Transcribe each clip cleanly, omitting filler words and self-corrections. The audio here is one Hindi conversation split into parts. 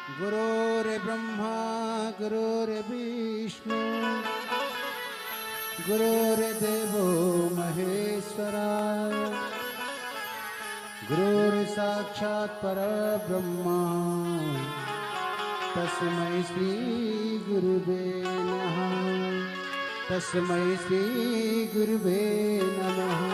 गुरुर्ब्रह्मा गुरुर्विष्णु गुरुर्देवो महेश्वराय गुरुर्साक्षात् परब्रह्मा तस्मै श्री गुरुवे नमः। तस्मै श्री गुरुवे नमः।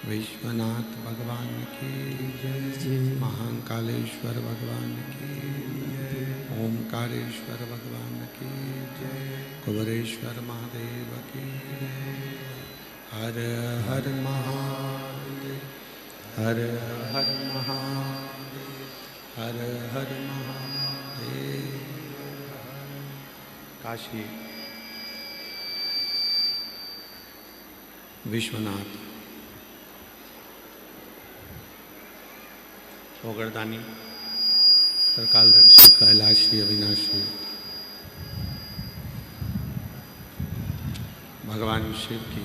विश्वनाथ भगवान की जय, महाकालेश्वर भगवान की जय, ओमकारेश्वर भगवान की जय, कुबेरेश्वर महादेव की जय। हर हर महादेव, हर हर महादेव, हर हर महादेव। काशी विश्वनाथ ओगरदानी त्रिकालदर्शी कैलाशी अविनाशी भगवान शिव की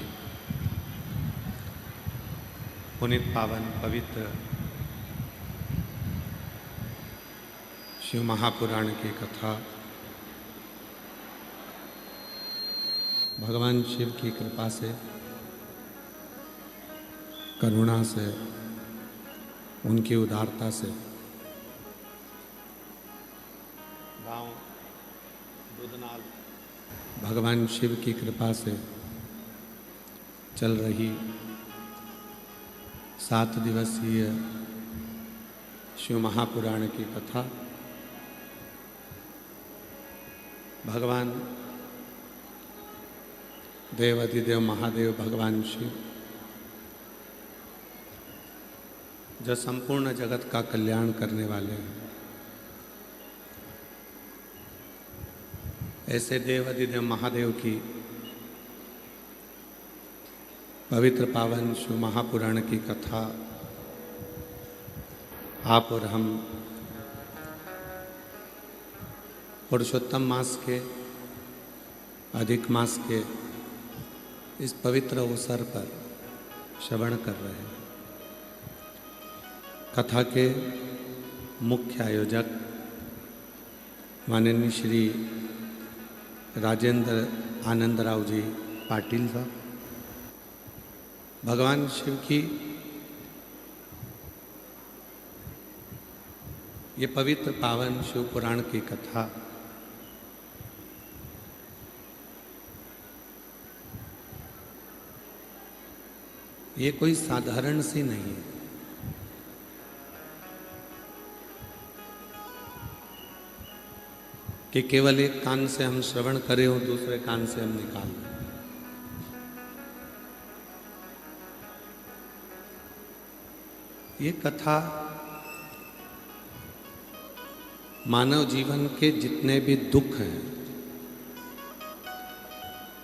पुनित पावन पवित्र शिव महापुराण की कथा भगवान शिव की कृपा से, करुणा से, उनकी उदारता से गांव दुधनाल भगवान शिव की कृपा से चल रही 7 दिवसीय शिव महापुराण की कथा भगवान देवाधिदेव महादेव भगवान शिव जो संपूर्ण जगत का कल्याण करने वाले हैं, ऐसे देवाधिदेव महादेव की पवित्र पावन शिव महापुराण की कथा आप और हम पुरुषोत्तम मास के अधिक मास के इस पवित्र अवसर पर श्रवण कर रहे हैं। कथा के मुख्य आयोजक माननीय श्री राजेंद्र आनंदराव जी पाटिल साहब, भगवान शिव की ये पवित्र पावन शिव पुराण की कथा ये कोई साधारण सी नहीं है कि केवल एक कान से हम श्रवण करें और दूसरे कान से हम निकाल दें। ये कथा मानव जीवन के जितने भी दुख हैं,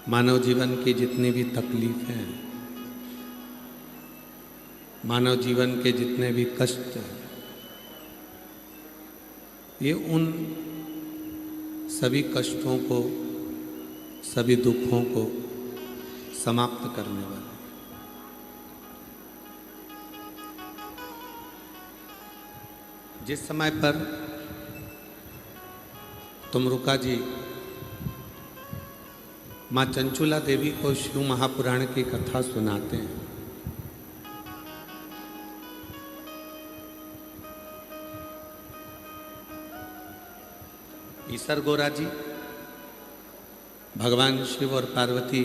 मानव जीवन की जितनी भी तकलीफें हैं, मानव जीवन के जितने भी कष्ट हैं, ये उन सभी कष्टों को, सभी दुखों को समाप्त करने वाले। जिस समय पर तुमरुका जी माँ चंचुला देवी को शिव महापुराण की कथा सुनाते हैं, ईसर गोरा जी भगवान शिव और पार्वती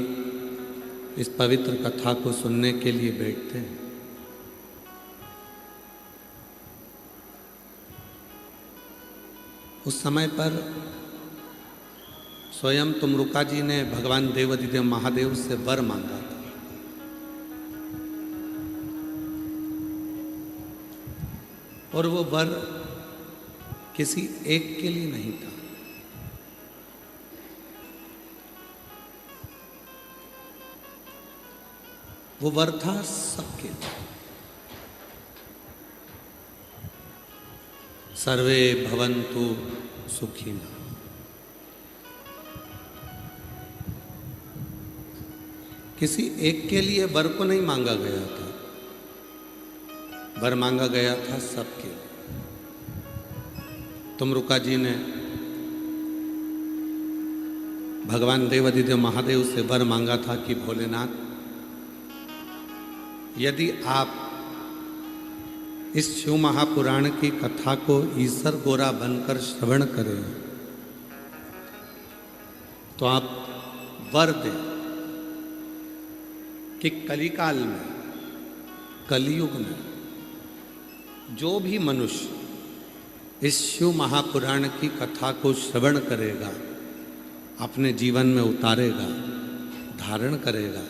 इस पवित्र कथा को सुनने के लिए बैठते हैं। उस समय पर स्वयं तुमरुका जी ने भगवान देवाधिदेव महादेव से वर मांगा था। और वो वर किसी एक के लिए नहीं था, वो वर था सबके लिए। सर्वे भवन्तु सुखिनः। किसी एक के लिए वर को नहीं मांगा गया था, वर मांगा गया था सबके लिए। तुमरुका जी ने भगवान देवाधिदेव महादेव से वर मांगा था कि भोलेनाथ, यदि आप इस शिव महापुराण की कथा को ईसर गोरा बनकर श्रवण करें तो आप वर दें कि कलिकाल में, कलियुग में जो भी मनुष्य इस शिव महापुराण की कथा को श्रवण करेगा, अपने जीवन में उतारेगा, धारण करेगा,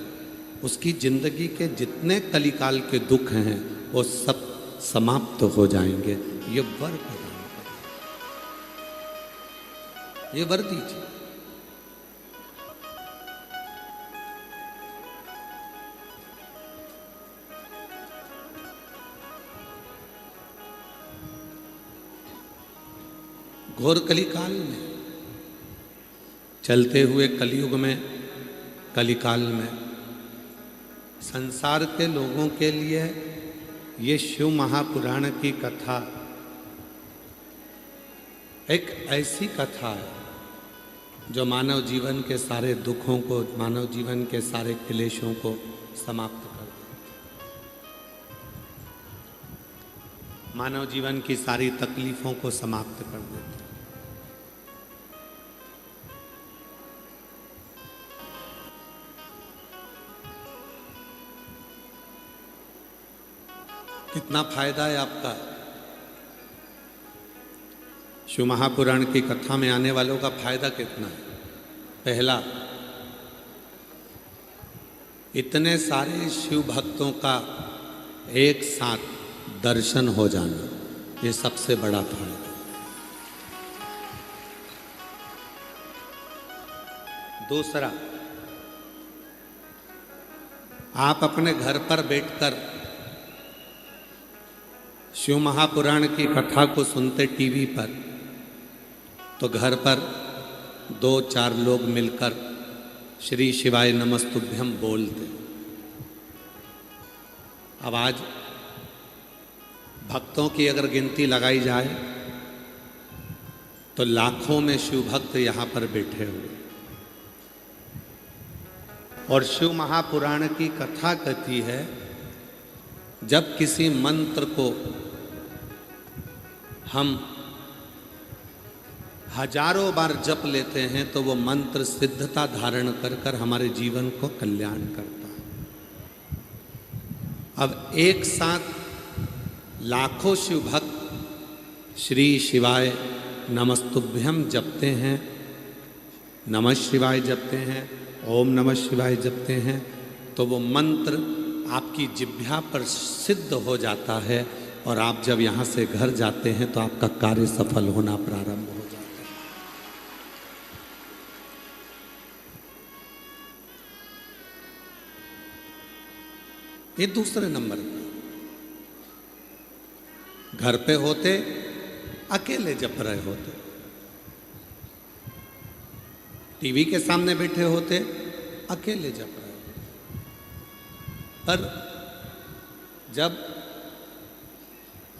उसकी जिंदगी के जितने कलिकाल के दुख हैं वो सब समाप्त हो जाएंगे। ये वर प्रदान करें, ये वर दीजिए। घोर कलिकाल में, चलते हुए कलियुग में, कलिकाल में संसार के लोगों के लिए ये शिव महापुराण की कथा एक ऐसी कथा है जो मानव जीवन के सारे दुखों को, मानव जीवन के सारे क्लेशों को समाप्त कर देती, मानव जीवन की सारी तकलीफों को समाप्त कर देती। कितना फायदा है आपका शिव महापुराण की कथा में आने वालों का फायदा कितना है? पहला, इतने सारे शिव भक्तों का एक साथ दर्शन हो जाना, ये सबसे बड़ा फायदा। दूसरा, आप अपने घर पर बैठकर शिव महापुराण की कथा को सुनते टीवी पर, तो घर पर 2-4 लोग मिलकर श्री शिवाय नमस्तुभ्यम बोलते। अब आज भक्तों की अगर गिनती लगाई जाए तो लाखों में शिव भक्त यहाँ पर बैठे हुए, और शिव महापुराण की कथा कहती है जब किसी मंत्र को हम हजारों बार जप लेते हैं तो वो मंत्र सिद्धता धारण कर कर हमारे जीवन को कल्याण करता है। अब एक साथ लाखों शिव भक्त श्री शिवाय नमस्तुभ्यम जपते हैं, नमः शिवाय जपते हैं, ओम नमः शिवाय जपते हैं, तो वो मंत्र आपकी जिह्वा पर सिद्ध हो जाता है, और आप जब यहाँ से घर जाते हैं तो आपका कार्य सफल होना प्रारंभ हो जाता है। ये दूसरे नंबर पर, घर पे होते अकेले जप रहे होते, टीवी के सामने बैठे होते अकेले जप रहे होते, पर जब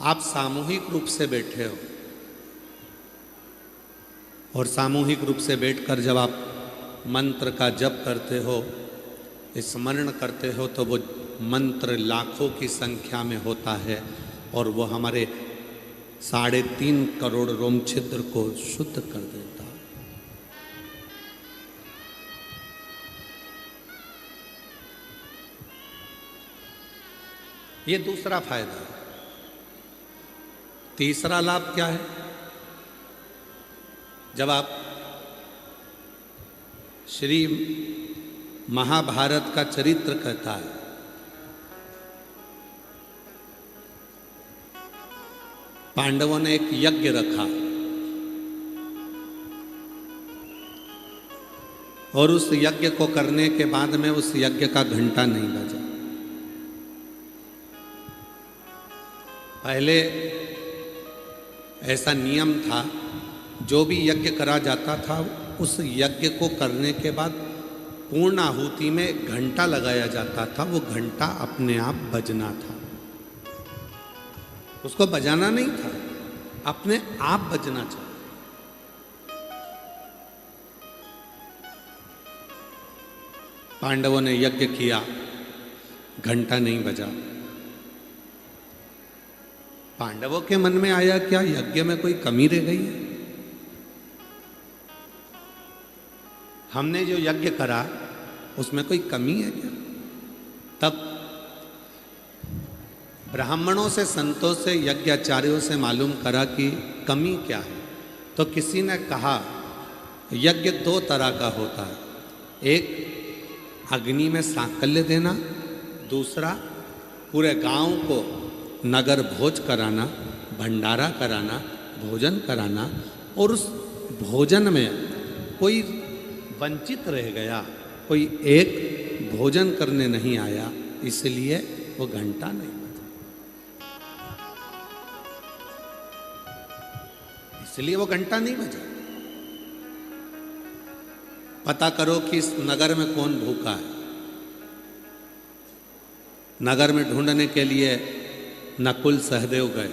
आप सामूहिक रूप से बैठे हो और सामूहिक रूप से बैठकर जब आप मंत्र का जप करते हो, स्मरण करते हो, तो वो मंत्र लाखों की संख्या में होता है और वो हमारे 3.5 करोड़ रोम छिद्र को शुद्ध कर देता है। ये दूसरा फायदा है। तीसरा लाभ क्या है? जब आप श्री महाभारत का चरित्र कहता है, पांडवों ने एक यज्ञ रखा और उस यज्ञ को करने के बाद में उस यज्ञ का घंटा नहीं बजा। पहले ऐसा नियम था, जो भी यज्ञ करा जाता था उस यज्ञ को करने के बाद पूर्ण आहुति में घंटा लगाया जाता था, वो घंटा अपने आप बजना था, उसको बजाना नहीं था, अपने आप बजना चाहिए। पांडवों ने यज्ञ किया, घंटा नहीं बजा। पांडवों के मन में आया क्या यज्ञ में कोई कमी रह गई है? हमने जो यज्ञ करा उसमें कोई कमी है क्या? तब ब्राह्मणों से, संतों से, यज्ञाचार्यों से मालूम करा कि कमी क्या है। तो किसी ने कहा यज्ञ 2 तरह का होता है, एक अग्नि में सांकल्य देना, दूसरा पूरे गांव को नगर भोज कराना, भंडारा कराना, भोजन कराना, और उस भोजन में कोई वंचित रह गया, कोई एक भोजन करने नहीं आया, इसलिए वो घंटा नहीं बजा, इसलिए वो घंटा नहीं बजा। पता करो कि इस नगर में कौन भूखा है। नगर में ढूंढने के लिए नकुल सहदेव गए,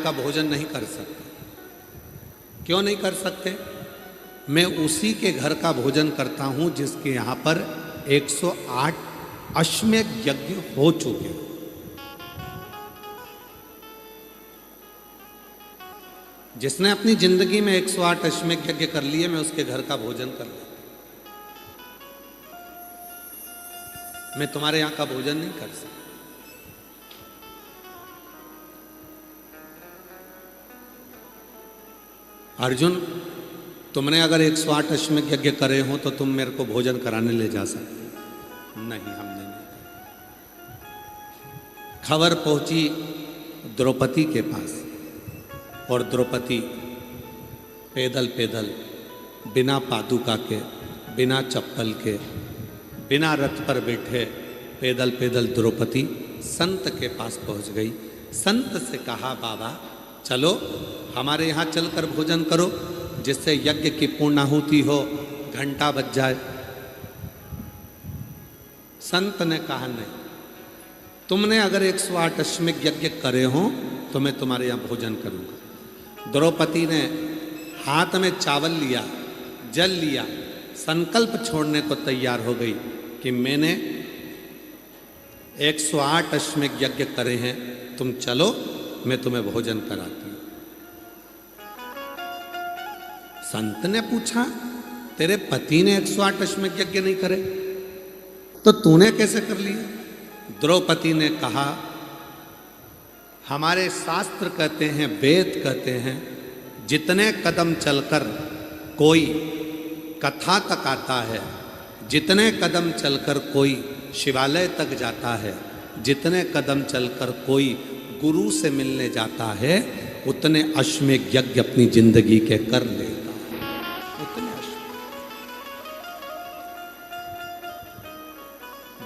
का भोजन नहीं कर सकते। क्यों नहीं कर सकते? मैं उसी के घर का भोजन करता हूं जिसके यहां पर 108 अश्वमेध यज्ञ हो चुके हैं। जिसने अपनी जिंदगी में 108 अश्वमेध यज्ञ कर लिए, मैं उसके घर का भोजन कर लेता। मैं तुम्हारे यहां का भोजन नहीं कर सकता। अर्जुन, तुमने अगर 108 अश्वमेध यज्ञ करे हो तो तुम मेरे को भोजन कराने ले जा सकते। नहीं, हमने नहीं। खबर पहुंची द्रौपदी के पास, और द्रौपदी पैदल पैदल, बिना पादुका के, बिना चप्पल के, बिना रथ पर बैठे, पैदल पैदल द्रौपदी संत के पास पहुंच गई। संत से कहा, बाबा चलो हमारे यहाँ चलकर भोजन करो, जिससे यज्ञ की पूर्णाहुति हो, घंटा बज जाए। संत ने कहा, नहीं, तुमने अगर 108 अश्वमेध यज्ञ करे हो तो मैं तुम्हारे यहाँ भोजन करूंगा। द्रौपदी ने हाथ में चावल लिया, जल लिया, संकल्प छोड़ने को तैयार हो गई कि मैंने 108 अश्वमेध यज्ञ करे हैं, तुम चलो मैं तुम्हें भोजन कराती हूं। संत ने पूछा, तेरे पति ने 108 अश्वमेध यज्ञ नहीं करे तो तूने कैसे कर लिया? द्रौपदी ने कहा, हमारे शास्त्र कहते हैं, वेद कहते हैं, जितने कदम चलकर कोई कथा तक आता है, जितने कदम चलकर कोई शिवालय तक जाता है, जितने कदम चलकर कोई गुरु से मिलने जाता है, उतने अश्वमेध यज्ञ अपनी जिंदगी के कर लेता है। उतने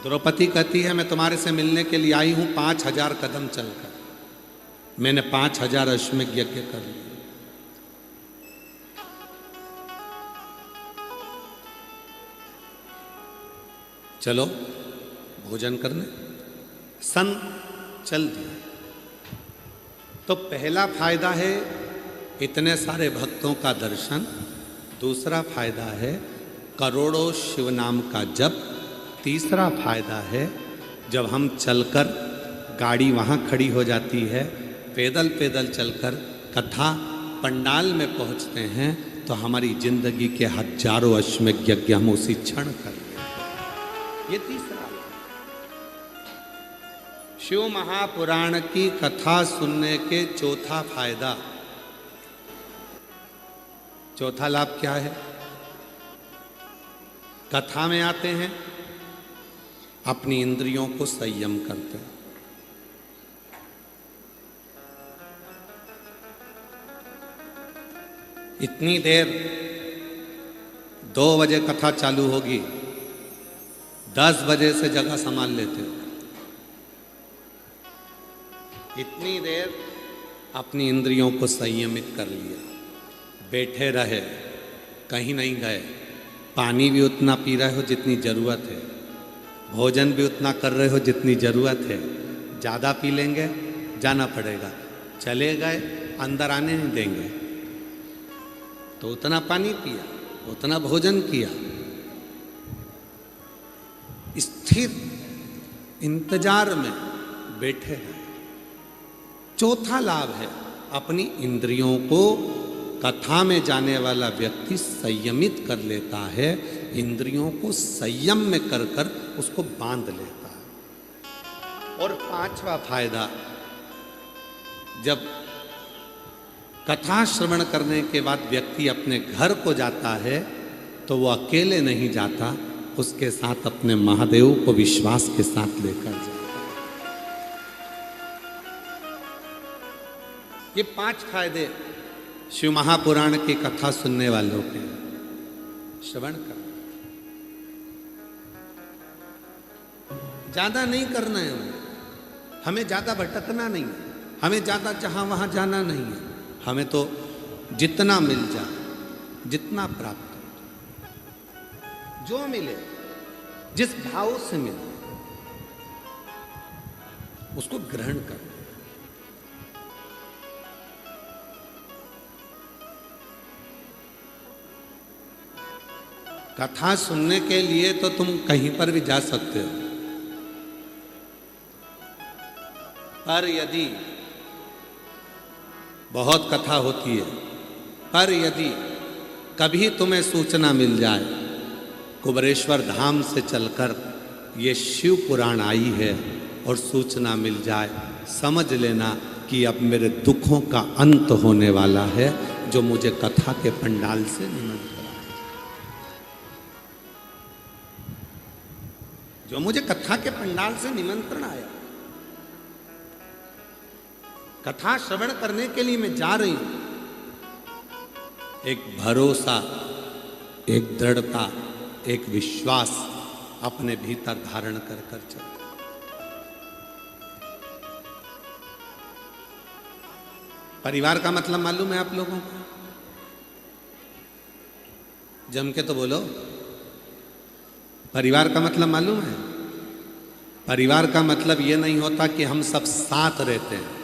द्रौपदी कहती है, मैं तुम्हारे से मिलने के लिए आई हूं 5000 कदम चलकर, मैंने 5000 अश्वमेध यज्ञ कर लिए। चलो भोजन करने। सन चल दिए। तो पहला फायदा है इतने सारे भक्तों का दर्शन, दूसरा फायदा है करोड़ों शिव नाम का जप, तीसरा फायदा है जब हम चलकर, गाड़ी वहाँ खड़ी हो जाती है, पैदल पैदल चलकर कथा पंडाल में पहुँचते हैं तो हमारी जिंदगी के हजारों अश्वमेध यज्ञ हम उसी क्षण कर लेते हैं। ये तीसरा। शिव महापुराण की कथा सुनने के चौथा फायदा, चौथा लाभ क्या है? कथा में आते हैं, अपनी इंद्रियों को संयम करते हैं। इतनी देर 2 बजे कथा चालू होगी, 10 बजे से जगह संभाल लेते हो। इतनी देर अपनी इंद्रियों को संयमित कर लिया, बैठे रहे, कहीं नहीं गए, पानी भी उतना पी रहे हो जितनी ज़रूरत है, भोजन भी उतना कर रहे हो जितनी ज़रूरत है। ज़्यादा पी लेंगे जाना पड़ेगा, चले गए अंदर आने नहीं देंगे, तो उतना पानी पिया, उतना भोजन किया, स्थिर इंतजार में बैठे हैं। चौथा लाभ है अपनी इंद्रियों को, कथा में जाने वाला व्यक्ति संयमित कर लेता है, इंद्रियों को संयम में कर कर उसको बांध लेता है। और पांचवा फायदा, जब कथा श्रवण करने के बाद व्यक्ति अपने घर को जाता है तो वो अकेले नहीं जाता, उसके साथ अपने महादेव को विश्वास के साथ लेकर जाता है। ये 5 फायदे शिव महापुराण की कथा सुनने वालों के, श्रवण करना। ज्यादा नहीं करना है हमें ज्यादा भटकना नहीं है, हमें ज्यादा जहां वहां जाना नहीं है, हमें तो जितना मिल जाए, जितना प्राप्त हो, जो मिले, जिस भाव से मिले उसको ग्रहण कर। कथा सुनने के लिए तो तुम कहीं पर भी जा सकते हो, पर यदि बहुत कथा होती है, पर यदि कभी तुम्हें सूचना मिल जाए कुबरेश्वर धाम से चलकर ये शिव पुराण आई है और सूचना मिल जाए, समझ लेना कि अब मेरे दुखों का अंत होने वाला है, जो मुझे कथा के पंडाल से निमंत्रण, जो मुझे कथा के पंडाल से निमंत्रण आया, कथा श्रवण करने के लिए मैं जा रही हूं, एक भरोसा, एक दृढ़ता, एक विश्वास अपने भीतर धारण कर कर चल। परिवार का मतलब मालूम है आप लोगों को? जम के तो बोलो, परिवार का मतलब मालूम है? परिवार का मतलब ये नहीं होता कि हम सब साथ रहते हैं।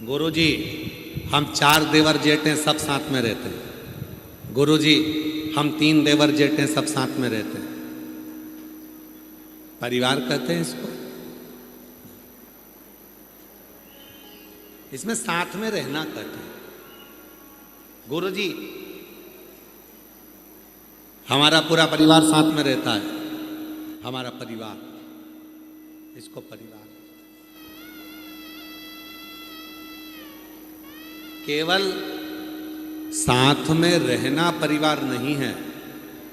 गुरुजी हम 4 देवर जेठे सब साथ में रहते हैं। गुरुजी, हम 3 देवर जेठे सब साथ में रहते हैं। परिवार कहते हैं इसको। इसमें साथ में रहना कहते हैं। गुरुजी, हमारा पूरा परिवार साथ में रहता है, हमारा परिवार, इसको परिवार। केवल साथ में रहना परिवार नहीं है।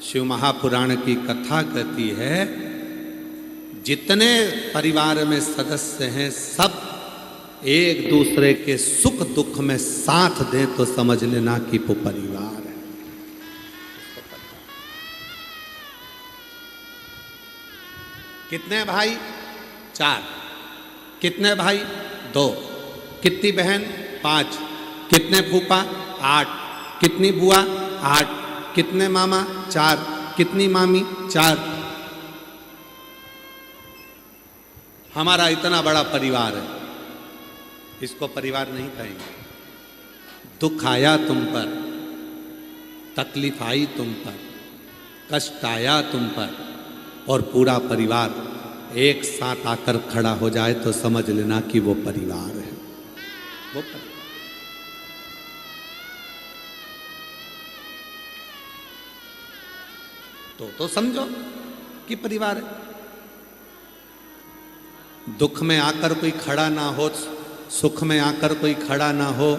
शिव महापुराण की कथा कहती है जितने परिवार में सदस्य हैं सब एक दूसरे के सुख दुख में साथ दें तो समझ लेना कि वो परिवार है। कितने भाई? 4। कितने भाई? 2। कितनी बहन? 5। कितने फूफा? 8। कितनी बुआ? 8। कितने मामा? 4। कितनी मामी? 4। हमारा इतना बड़ा परिवार है, इसको परिवार नहीं कहेंगे। दुख आया तुम पर, तकलीफ आई तुम पर, कष्ट आया तुम पर, और पूरा परिवार एक साथ आकर खड़ा हो जाए तो समझ लेना कि वो परिवार है। वो परिवार। तो समझो कि परिवार है। दुख में आकर कोई खड़ा ना हो, सुख में आकर कोई खड़ा ना हो,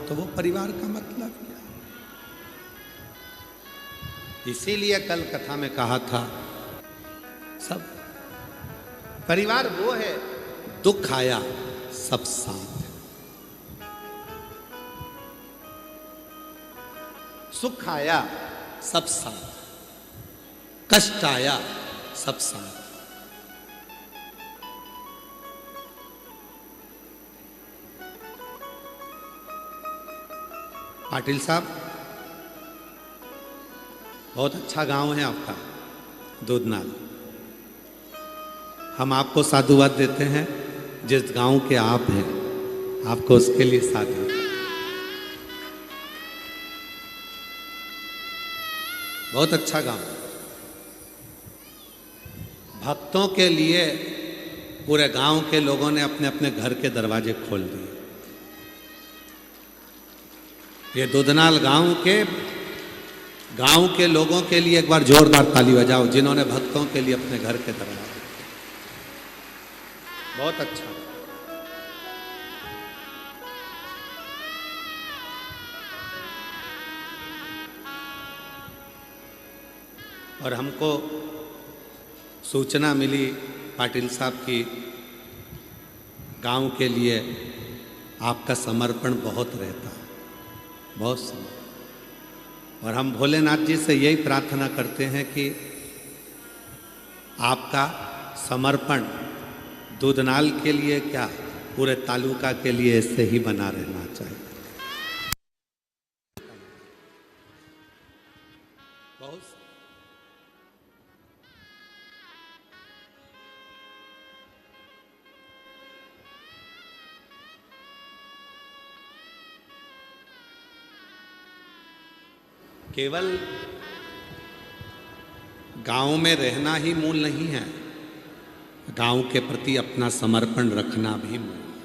तो वो परिवार का मतलब क्या? इसीलिए कल कथा में कहा था, सब परिवार वो है, दुख आया सब साथ, सुख आया सब साथ, कष्ट आया सब साथ। पाटिल साहब, बहुत अच्छा गांव है आपका दूधनाल। हम आपको साधुवाद देते हैं, जिस गांव के आप हैं आपको उसके लिए साधु। बहुत अच्छा गांव, भक्तों के लिए पूरे गांव के लोगों ने अपने अपने घर के दरवाजे खोल दिए। ये दूधनाल गांव के लोगों के लिए एक बार जोरदार ताली बजाओ, जिन्होंने भक्तों के लिए अपने घर के दरवाजे। बहुत अच्छा। और हमको सूचना मिली पाटिल साहब की गांव के लिए आपका समर्पण बहुत रहता है, बहुत समय। और हम भोलेनाथ जी से यही प्रार्थना करते हैं कि आपका समर्पण दूधनाल के लिए क्या, पूरे तालुका के लिए ऐसे ही बना रहना चाहिए। बहुत केवल गांव में रहना ही मूल नहीं है, गांव के प्रति अपना समर्पण रखना भी मूल है।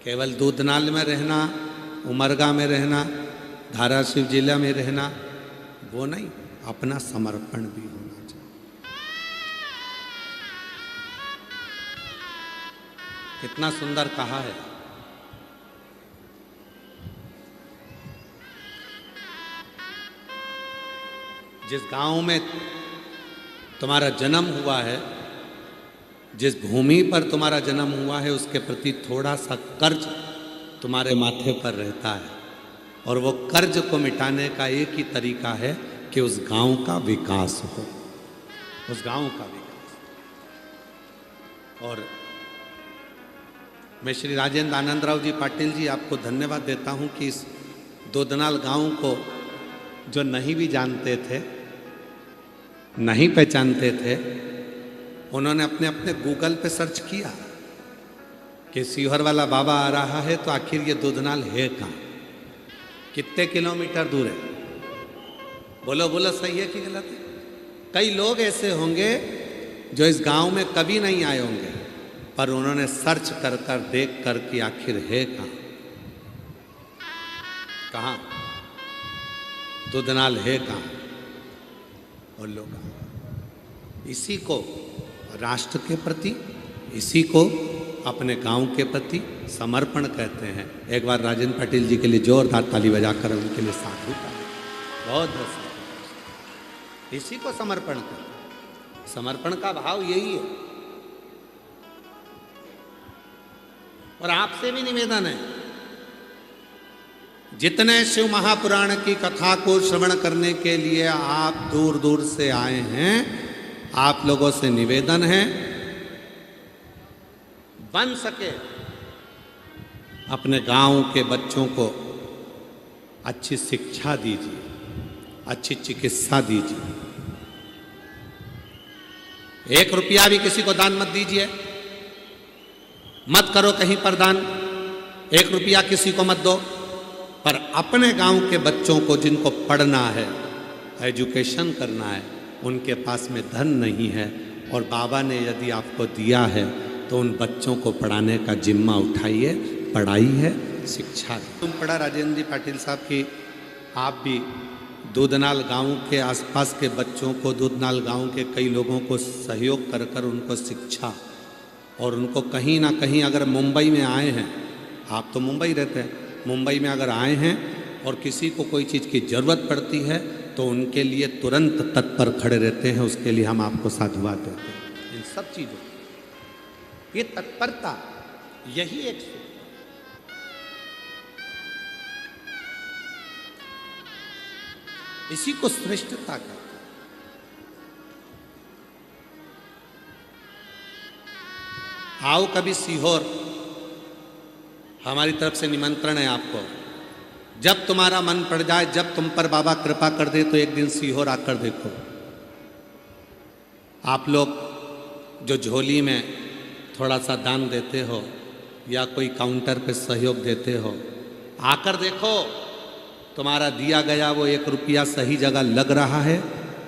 केवल दूधनाल में रहना, उमरगा में रहना, धाराशिव जिला में रहना वो नहीं, अपना समर्पण भी होना चाहिए। कितना सुंदर कहा है। जिस गांव में तुम्हारा जन्म हुआ है, जिस भूमि पर तुम्हारा जन्म हुआ है, उसके प्रति थोड़ा सा कर्ज तुम्हारे माथे पर रहता है, और वो कर्ज को मिटाने का एक ही तरीका है कि उस गांव का विकास हो, उस गांव का विकास। और मैं श्री राजेंद्र आनंदराव जी पाटिल जी आपको धन्यवाद देता हूं कि इस दूधनाल गांव को जो नहीं भी जानते थे, नहीं पहचानते थे, उन्होंने अपने अपने गूगल पे सर्च किया कि सीहोर वाला बाबा आ रहा है तो आखिर ये दूधनाल है कहाँ, कितने किलोमीटर दूर है? बोलो बोलो, सही है कि गलत है? कई लोग ऐसे होंगे जो इस गांव में कभी नहीं आए होंगे, पर उन्होंने सर्च कर कर देख कर कि आखिर है कहाँ, कहाँ दूधनाल है कहाँ, और लोग इसी को राष्ट्र के प्रति, इसी को अपने गांव के प्रति समर्पण कहते हैं। एक बार राजेंद्र पाटिल जी के लिए जोरदार ताली बजाकर उनके लिए साधु का बहुत बहुत इसी को समर्पण करते हैं। समर्पण का भाव यही है। और आपसे भी निवेदन है, जितने शिव महापुराण की कथा को श्रवण करने के लिए आप दूर दूर से आए हैं, आप लोगों से निवेदन है, बन सके अपने गांव के बच्चों को अच्छी शिक्षा दीजिए, अच्छी चिकित्सा दीजिए। 1 रुपया भी किसी को दान मत दीजिए, मत करो कहीं पर दान, 1 रुपया किसी को मत दो, पर अपने गांव के बच्चों को जिनको पढ़ना है, एजुकेशन करना है, उनके पास में धन नहीं है और बाबा ने यदि आपको दिया है तो उन बच्चों को पढ़ाने का जिम्मा उठाइए। पढ़ाई है, शिक्षा है। तुम पढ़ा राजेंद्र जी पाटिल साहब की, आप भी दूधनाल गांव के आसपास के बच्चों को, दूधनाल गांव के कई लोगों को सहयोग कर कर उनको शिक्षा, और उनको कहीं ना कहीं अगर मुंबई में आए हैं, आप तो मुंबई रहते हैं, मुंबई में अगर आए हैं और किसी को कोई चीज़ की ज़रूरत पड़ती है तो उनके लिए तुरंत तत्पर खड़े रहते हैं। उसके लिए हम आपको साधुवाद देते हैं। इन सब चीज़ों ये तत्परता, यही एक इसी को श्रेष्ठता कहते हैं। आओ कभी सीहोर, हमारी तरफ से निमंत्रण है आपको। जब तुम्हारा मन पड़ जाए, जब तुम पर बाबा कृपा कर दे, तो एक दिन सीहोर आकर देखो। आप लोग जो झोली में थोड़ा सा दान देते हो या कोई काउंटर पे सहयोग देते हो, आकर देखो तुम्हारा दिया गया वो 1 रुपया सही जगह लग रहा है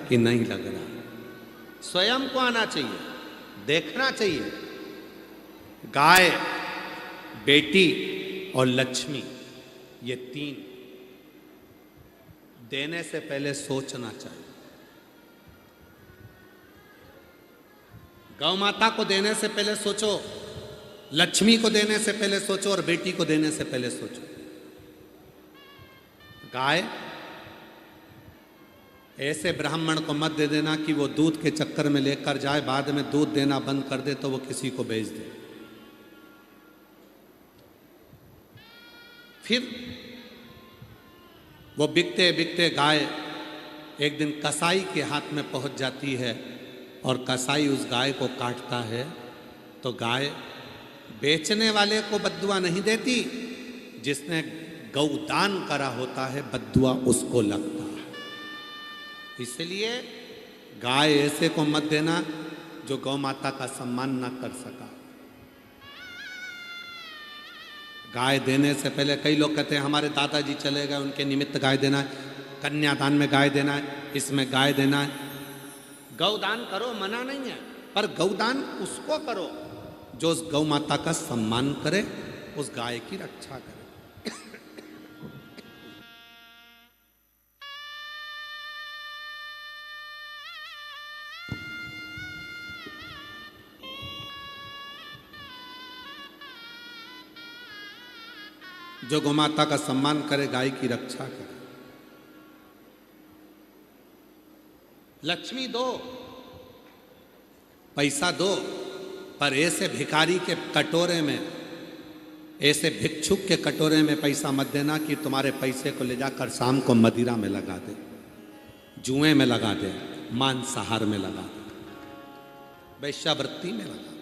कि नहीं लग रहा। स्वयं को आना चाहिए, देखना चाहिए। गाय, बेटी और लक्ष्मी, ये 3 देने से पहले सोचना चाहिए। गौ माता को देने से पहले सोचो, लक्ष्मी को देने से पहले सोचो और बेटी को देने से पहले सोचो। गाय ऐसे ब्राह्मण को मत दे देना कि वो दूध के चक्कर में लेकर जाए, बाद में दूध देना बंद कर दे तो वो किसी को बेच दे। फिर वो बिकते बिकते गाय एक दिन कसाई के हाथ में पहुंच जाती है और कसाई उस गाय को काटता है, तो गाय बेचने वाले को बद्दुआ नहीं देती, जिसने गौदान करा होता है बद्दुआ उसको लगता है। इसलिए गाय ऐसे को मत देना जो गौ माता का सम्मान न कर सका। गाय देने से पहले कई लोग कहते हैं हमारे दादाजी चले गए, उनके निमित्त गाय देना है, कन्यादान में गाय देना है, इसमें गाय देना है। गौदान करो, मना नहीं है, पर गौदान उसको करो जो उस गौ माता का सम्मान करे, उस गाय की रक्षा करे। जो गौ माता का सम्मान करे, गाय की रक्षा करे। लक्ष्मी दो, पैसा दो, पर ऐसे भिखारी के कटोरे में, ऐसे भिक्षुक के कटोरे में पैसा मत देना कि तुम्हारे पैसे को ले जाकर शाम को मदिरा में लगा दे, जुए में लगा दे, मांसाहार में लगा दे, वैश्यावृत्ति में लगा दे।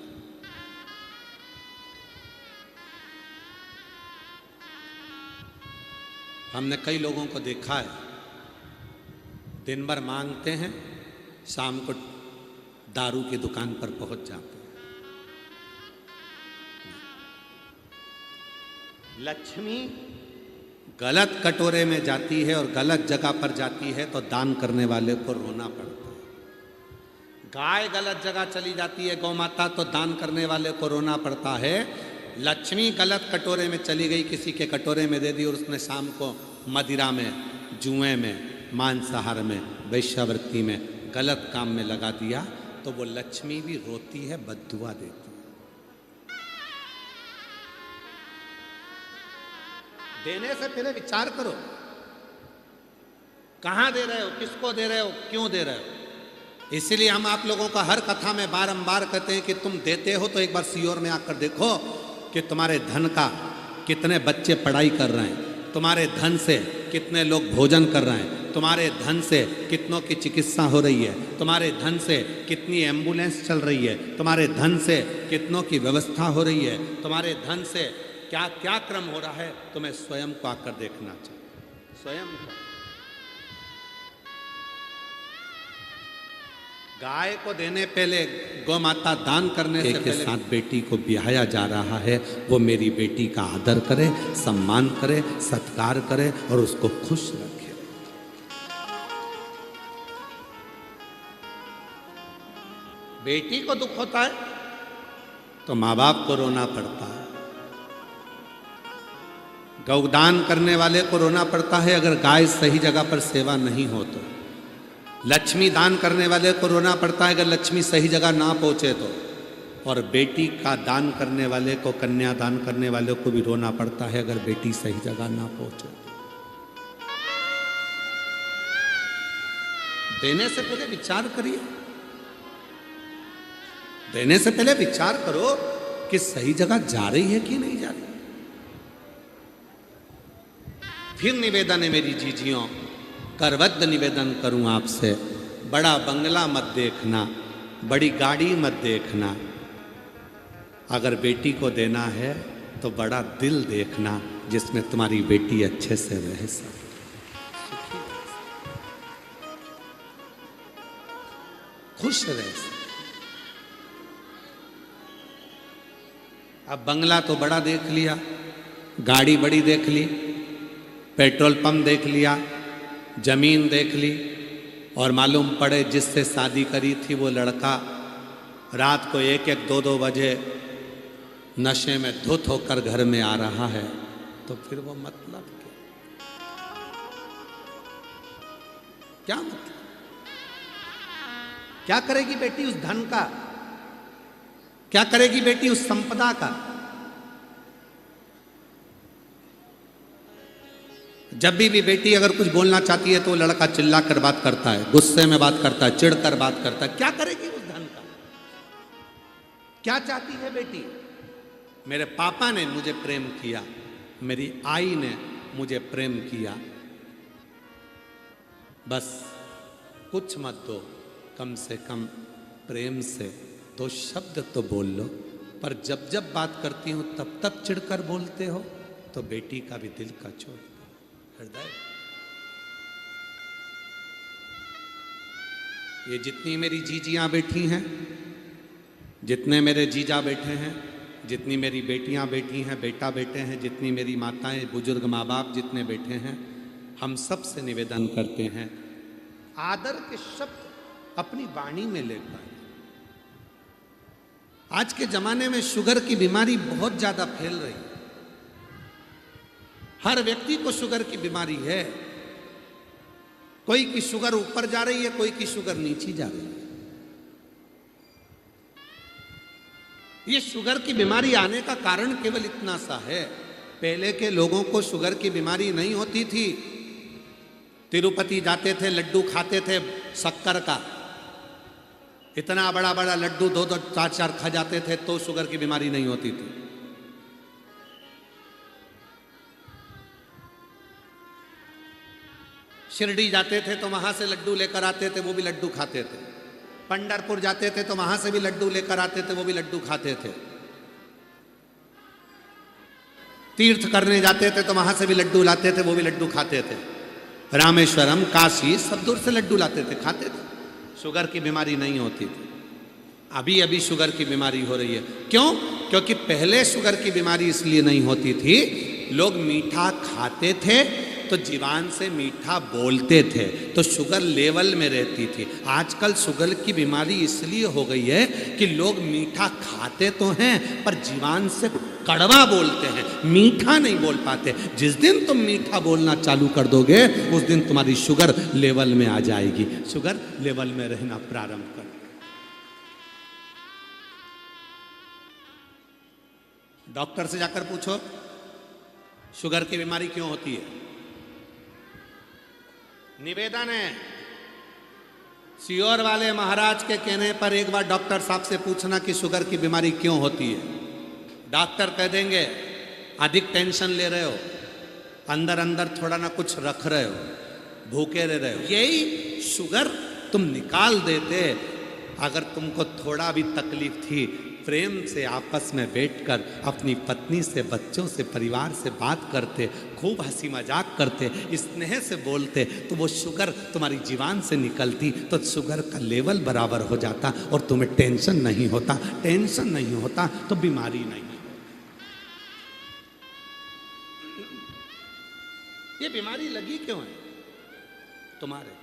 हमने कई लोगों को देखा है, दिन भर मांगते हैं, शाम को दारू की दुकान पर पहुंच जाते हैं। लक्ष्मी गलत कटोरे में जाती है और गलत जगह पर जाती है तो दान करने वाले को रोना पड़ता है। गाय गलत जगह चली जाती है गौ माता तो दान करने वाले को रोना पड़ता है। लक्ष्मी गलत कटोरे में चली गई, किसी के कटोरे में दे दी और उसने शाम को मदिरा में, जुए में, मांसाहार में, वैश्यावृत्ति में, गलत काम में लगा दिया तो वो लक्ष्मी भी रोती है, बद्दुआ देती है। देने से पहले विचार करो, कहां दे रहे हो, किसको दे रहे हो, क्यों दे रहे हो। इसीलिए हम आप लोगों का हर कथा में बारंबार कहते हैं कि तुम देते हो तो एक बार सीओर में आकर देखो कि तुम्हारे धन का कितने बच्चे पढ़ाई कर रहे हैं, तुम्हारे धन से कितने लोग भोजन कर रहे हैं, तुम्हारे धन से कितनों की चिकित्सा हो रही है, तुम्हारे धन से कितनी एम्बुलेंस चल रही है, तुम्हारे धन से कितनों की व्यवस्था हो रही है, तुम्हारे धन से क्या क्या क्रम हो रहा है। तुम्हें स्वयं को आकर देखना चाहिए, स्वयं को। गाय को देने पहले, गौ माता दान करने से पहले साथ बेटी को ब्याया जा रहा है, वो मेरी बेटी का आदर करे, सम्मान करे, सत्कार करे और उसको खुश रखे। बेटी को दुख होता है तो माँ बाप को रोना पड़ता है, गौदान करने वाले को रोना पड़ता है अगर गाय सही जगह पर सेवा नहीं हो तो, लक्ष्मी दान करने वाले को रोना पड़ता है अगर लक्ष्मी सही जगह ना पहुंचे तो, और बेटी का दान करने वाले को, कन्या दान करने वाले को भी रोना पड़ता है अगर बेटी सही जगह ना पहुंचे तो। देने से पहले विचार करिए, देने से पहले विचार करो कि सही जगह जा रही है कि नहीं जा रही। फिर निवेदन है मेरी जीजियों, करवद्ध निवेदन करूं आपसे, बड़ा बंगला मत देखना, बड़ी गाड़ी मत देखना, अगर बेटी को देना है तो बड़ा दिल देखना जिसमें तुम्हारी बेटी अच्छे से रह सके, खुश रह सके। अब बंगला तो बड़ा देख लिया, गाड़ी बड़ी देख ली, पेट्रोल पंप देख लिया, जमीन देख ली, और मालूम पड़े जिससे शादी करी थी वो लड़का रात को 1-1, 2-2 बजे नशे में धुत होकर घर में आ रहा है, तो फिर वो मतलब क्या मतलब? क्या करेगी बेटी उस धन का, क्या करेगी बेटी उस संपदा का? जब भी बेटी अगर कुछ बोलना चाहती है तो वो लड़का चिल्ला कर बात करता है, गुस्से में बात करता है, चिढ़ कर बात करता है। क्या करेगी उस धन का? क्या चाहती है बेटी? मेरे पापा ने मुझे प्रेम किया, मेरी आई ने मुझे प्रेम किया, बस कुछ मत दो, कम से कम प्रेम से 2 शब्द तो बोल लो। पर जब जब बात करती हूं तब तब चिढ़कर बोलते हो, तो बेटी का भी दिल का छोड़ हृदय। ये जितनी मेरी जीजियां बैठी हैं, जितने मेरे जीजा बैठे हैं, जितनी मेरी बेटियां बैठी हैं, बेटा बैठे हैं, जितनी मेरी माताएं, बुजुर्ग माँ बाप जितने बैठे हैं, हम सब से निवेदन करते हैं, आदर के शब्द अपनी वाणी में लेकर। आज के जमाने में शुगर की बीमारी बहुत ज्यादा फैल रही है, हर व्यक्ति को शुगर की बीमारी है, कोई की शुगर ऊपर जा रही है, कोई की शुगर नीचे जा रही है। ये शुगर की बीमारी आने का कारण केवल इतना सा है, पहले के लोगों को शुगर की बीमारी नहीं होती थी, तिरुपति जाते थे, लड्डू खाते थे शक्कर का, इतना बड़ा बड़ा लड्डू 2-2, 4-4 खा जाते थे तो शुगर की बीमारी नहीं होती थी। शिरडी जाते थे तो वहां से लड्डू लेकर आते थे, वो भी लड्डू खाते थे। पंढरपुर जाते थे तो वहां से भी लड्डू लेकर आते थे, वो भी लड्डू खाते थे। तीर्थ करने जाते थे तो वहां से भी लड्डू लाते थे, वो भी लड्डू खाते थे। रामेश्वरम, काशी, सब दूर से लड्डू लाते थे, खाते थे, शुगर की बीमारी नहीं होती थी। अभी अभी शुगर की बीमारी हो रही है। क्यों? क्योंकि पहले शुगर की बीमारी इसलिए नहीं होती थी लोग मीठा खाते थे तो जीवान से मीठा बोलते थे, तो शुगर लेवल में रहती थी। आजकल शुगर की बीमारी इसलिए हो गई है कि लोग मीठा खाते तो हैं पर जीवान से कड़वा बोलते हैं, मीठा नहीं बोल पाते। जिस दिन तुम मीठा बोलना चालू कर दोगे उस दिन तुम्हारी शुगर लेवल में आ जाएगी, शुगर लेवल में रहना प्रारंभ कर। डॉक्टर से जाकर पूछो शुगर की बीमारी क्यों होती है। निवेदन है, सियोर वाले महाराज के कहने पर एक बार डॉक्टर साहब से पूछना कि शुगर की बीमारी क्यों होती है। डॉक्टर कह देंगे अधिक टेंशन ले रहे हो, अंदर अंदर थोड़ा ना कुछ रख रहे हो, भूखे रह रहे हो। यही शुगर तुम निकाल देते अगर तुमको थोड़ा भी तकलीफ थी। प्रेम से आपस में बैठकर अपनी पत्नी से, बच्चों से, परिवार से बात करते, खूब हंसी मजाक करते, स्नेह से बोलते, तो वो शुगर तुम्हारी जीवान से निकलती तो शुगर का लेवल बराबर हो जाता और तुम्हें टेंशन नहीं होता। टेंशन नहीं होता तो बीमारी नहीं। ये बीमारी लगी क्यों है तुम्हारे को?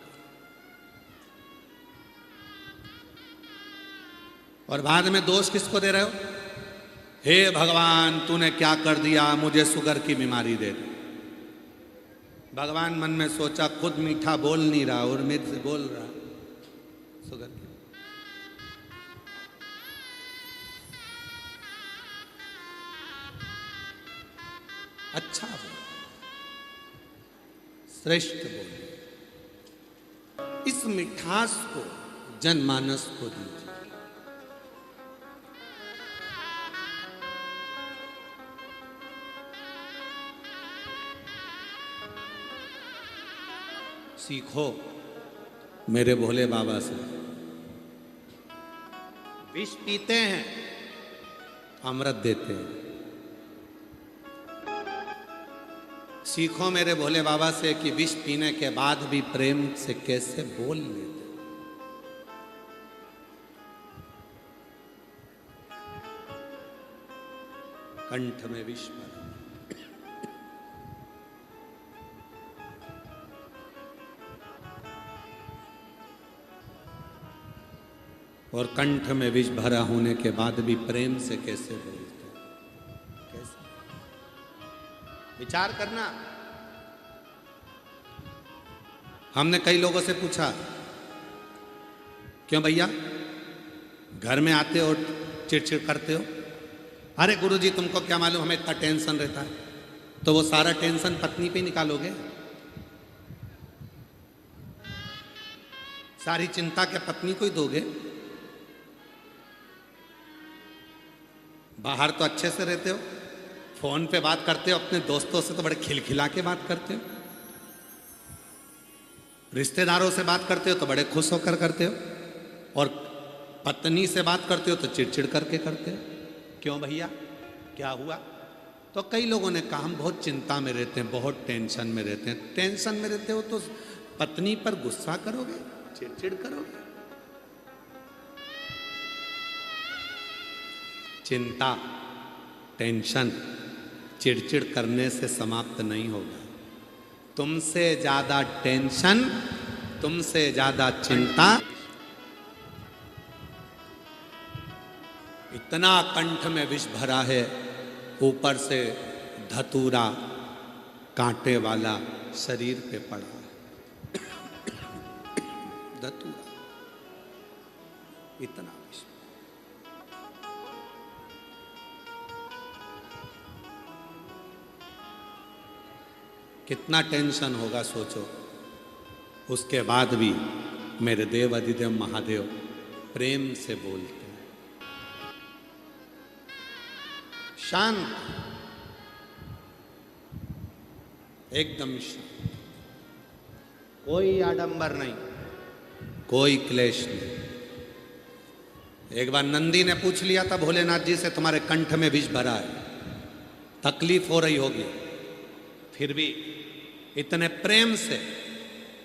और बाद में दोष किसको दे रहे हो? हे भगवान तूने क्या कर दिया, मुझे शुगर की बीमारी दे दी। भगवान मन में सोचा खुद मीठा बोल नहीं रहा और मेरे से बोल रहा शुगर की। अच्छा बोल, श्रेष्ठ बोल, इस मिठास को जनमानस को दीजिए। सीखो मेरे भोले बाबा से। विष पीते हैं, अमृत देते हैं। सीखो मेरे भोले बाबा से कि विष पीने के बाद भी प्रेम से कैसे बोल लेते। कंठ में विष भरा, और कंठ में विष भरा होने के बाद भी प्रेम से कैसे बोलते, कैसे? विचार करना। हमने कई लोगों से पूछा क्यों भैया घर में आते हो चिड़चिड़ करते हो? अरे गुरुजी तुमको क्या मालूम हमें इतना टेंशन रहता है। तो वो सारा टेंशन पत्नी पे निकालोगे? सारी चिंता क्या पत्नी को ही दोगे? बाहर तो अच्छे से रहते हो, फोन पे बात करते हो अपने दोस्तों से तो बड़े खिलखिला के बात करते हो, रिश्तेदारों से बात करते हो तो बड़े खुश होकर करते हो, और पत्नी से बात करते हो तो चिड़चिड़ करके करते हो। क्यों भैया क्या हुआ? तो कई लोगों ने कहा हम बहुत चिंता में रहते हैं, बहुत टेंशन में रहते हैं। टेंशन में रहते हो तो पत्नी पर गुस्सा करोगे, चिड़चिड़ करोगे? चिंता, टेंशन चिड़चिड़ करने से समाप्त नहीं होगा। तुमसे ज्यादा टेंशन, तुमसे ज्यादा चिंता, इतना कंठ में विष भरा है, ऊपर से धतूरा कांटे वाला शरीर पे पड़ा है। धतूरा, इतना विष। कितना टेंशन होगा सोचो। उसके बाद भी मेरे देव अधिदेव महादेव प्रेम से बोलते हैं, शांत, एकदम शांत, कोई आडंबर नहीं, कोई क्लेश नहीं। एक बार नंदी ने पूछ लिया था भोलेनाथ जी से तुम्हारे कंठ में विष भरा है, तकलीफ हो रही होगी, फिर भी इतने प्रेम से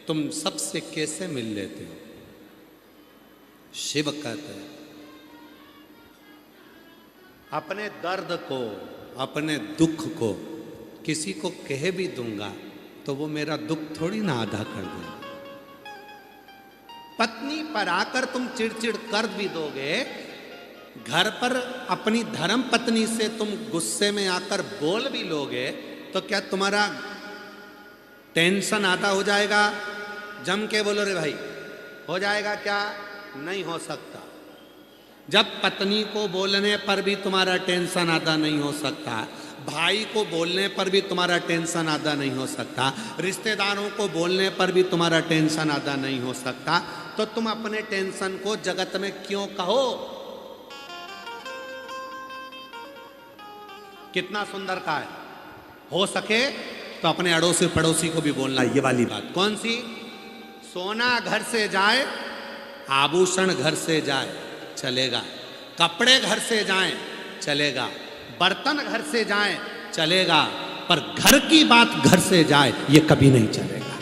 तुम सबसे कैसे मिल लेते हो? शिव कहते हैं अपने दर्द को, अपने दुख को किसी को कह भी दूंगा तो वो मेरा दुख थोड़ी ना आधा कर देगा। पत्नी पर आकर तुम चिड़चिड़ कर भी दोगे, घर पर अपनी धर्म पत्नी से तुम गुस्से में आकर बोल भी लोगे, तो क्या तुम्हारा टेंशन आधा हो जाएगा? जम के बोलो रे भाई, हो जाएगा क्या? नहीं हो सकता। जब पत्नी को बोलने पर भी तुम्हारा टेंशन आधा नहीं हो सकता, भाई को बोलने पर भी तुम्हारा टेंशन आधा नहीं हो सकता, रिश्तेदारों को बोलने पर भी तुम्हारा टेंशन आधा नहीं हो सकता, तो तुम अपने टेंशन को जगत में क्यों कहो? कितना सुंदर कहा है। हो सके तो अपने अड़ोसी पड़ोसी को भी बोलना ये वाली बात। कौन सी? सोना घर से जाए, आभूषण घर से जाए, चलेगा। कपड़े घर से जाएं, चलेगा। बर्तन घर से जाएं, चलेगा। पर घर की बात घर से जाए, ये कभी नहीं चलेगा।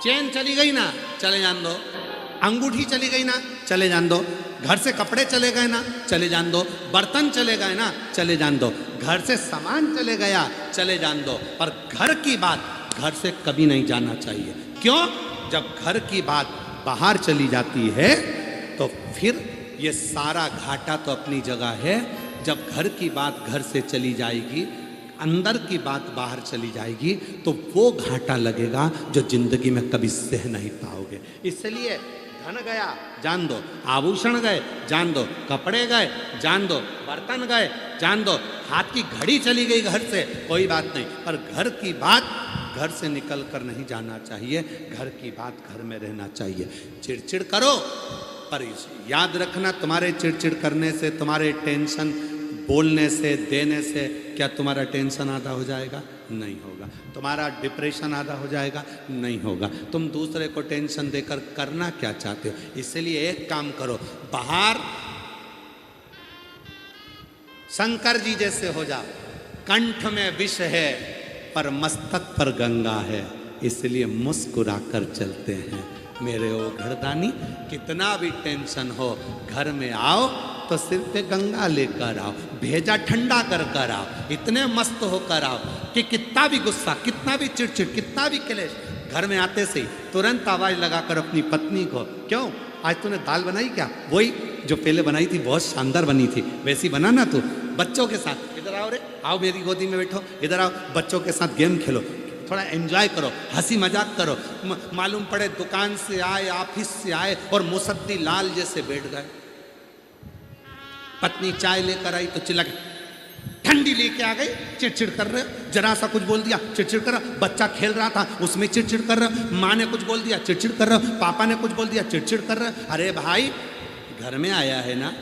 चेन चली गई ना, चले जान दो। अंगूठी चली गई ना, चले जान दो। घर से कपड़े चले गए ना, चले जान दो। बर्तन चले गए ना, चले जान दो। घर से सामान चले गया, चले जान दो। पर घर की बात घर से कभी नहीं जाना चाहिए। क्यों? जब घर की बात बाहर चली जाती है तो फिर ये सारा घाटा तो अपनी जगह है। जब घर की बात घर से चली जाएगी, अंदर की बात बाहर चली जाएगी, तो वो घाटा लगेगा जो जिंदगी में कभी सह नहीं पाओगे। इसलिए धन गया जान दो, आभूषण गए जान दो, कपड़े गए जान दो, बर्तन गए जान दो, हाथ की घड़ी चली गई घर से, कोई बात नहीं। पर घर की बात घर से निकल कर नहीं जाना चाहिए। घर की बात घर में रहना चाहिए। चिड़चिड़ करो, पर याद रखना, तुम्हारे चिड़चिड़ करने से, तुम्हारे टेंशन बोलने से, देने से क्या तुम्हारा टेंशन आधा हो जाएगा? नहीं होगा। तुम्हारा डिप्रेशन आधा हो जाएगा? नहीं होगा। तुम दूसरे को टेंशन देकर करना क्या चाहते हो? इसलिए एक काम करो, बाहर शंकर जी जैसे हो जाओ। कंठ में विष है पर मस्तक पर गंगा है, इसलिए मुस्कुराकर चलते हैं। मेरे ओ घरदानी, कितना भी टेंशन हो, घर में आओ तो सिर पे गंगा लेकर आओ, भेजा ठंडा कर कर आओ, इतने मस्त होकर आओ कि कितना भी गुस्सा, कितना भी चिड़चिड़, कितना भी क्लेश, घर में आते से तुरंत आवाज लगाकर अपनी पत्नी को, क्यों आज तूने दाल बनाई क्या? वही जो पहले बनाई थी, बहुत शानदार बनी थी, वैसी बना ना तू। बच्चों के साथ इधर आओ रे, आओ मेरी गोदी में बैठो, इधर आओ, बच्चों के साथ गेम खेलो, थोड़ा एंजॉय करो, हंसी मजाक करो। मालूम पड़े दुकान से आए, ऑफिस से आए और मुसद्दी लाल जैसे बैठ गए। पत्नी चाय लेकर आई तो चिल्ला के, ठंडी लेके आ गई, चिड़चिड़ कर रहे हो, जरा सा कुछ बोल दिया चिड़चिड़ कर रहा। बच्चा खेल रहा था उसमें चिड़चिड़ कर रहा। माँ ने कुछ बोल दिया चिड़चिड़ कर रहा। पापा ने कुछ बोल दिया चिड़चिड़ कर रहा। अरे भाई, घर में आया है ना,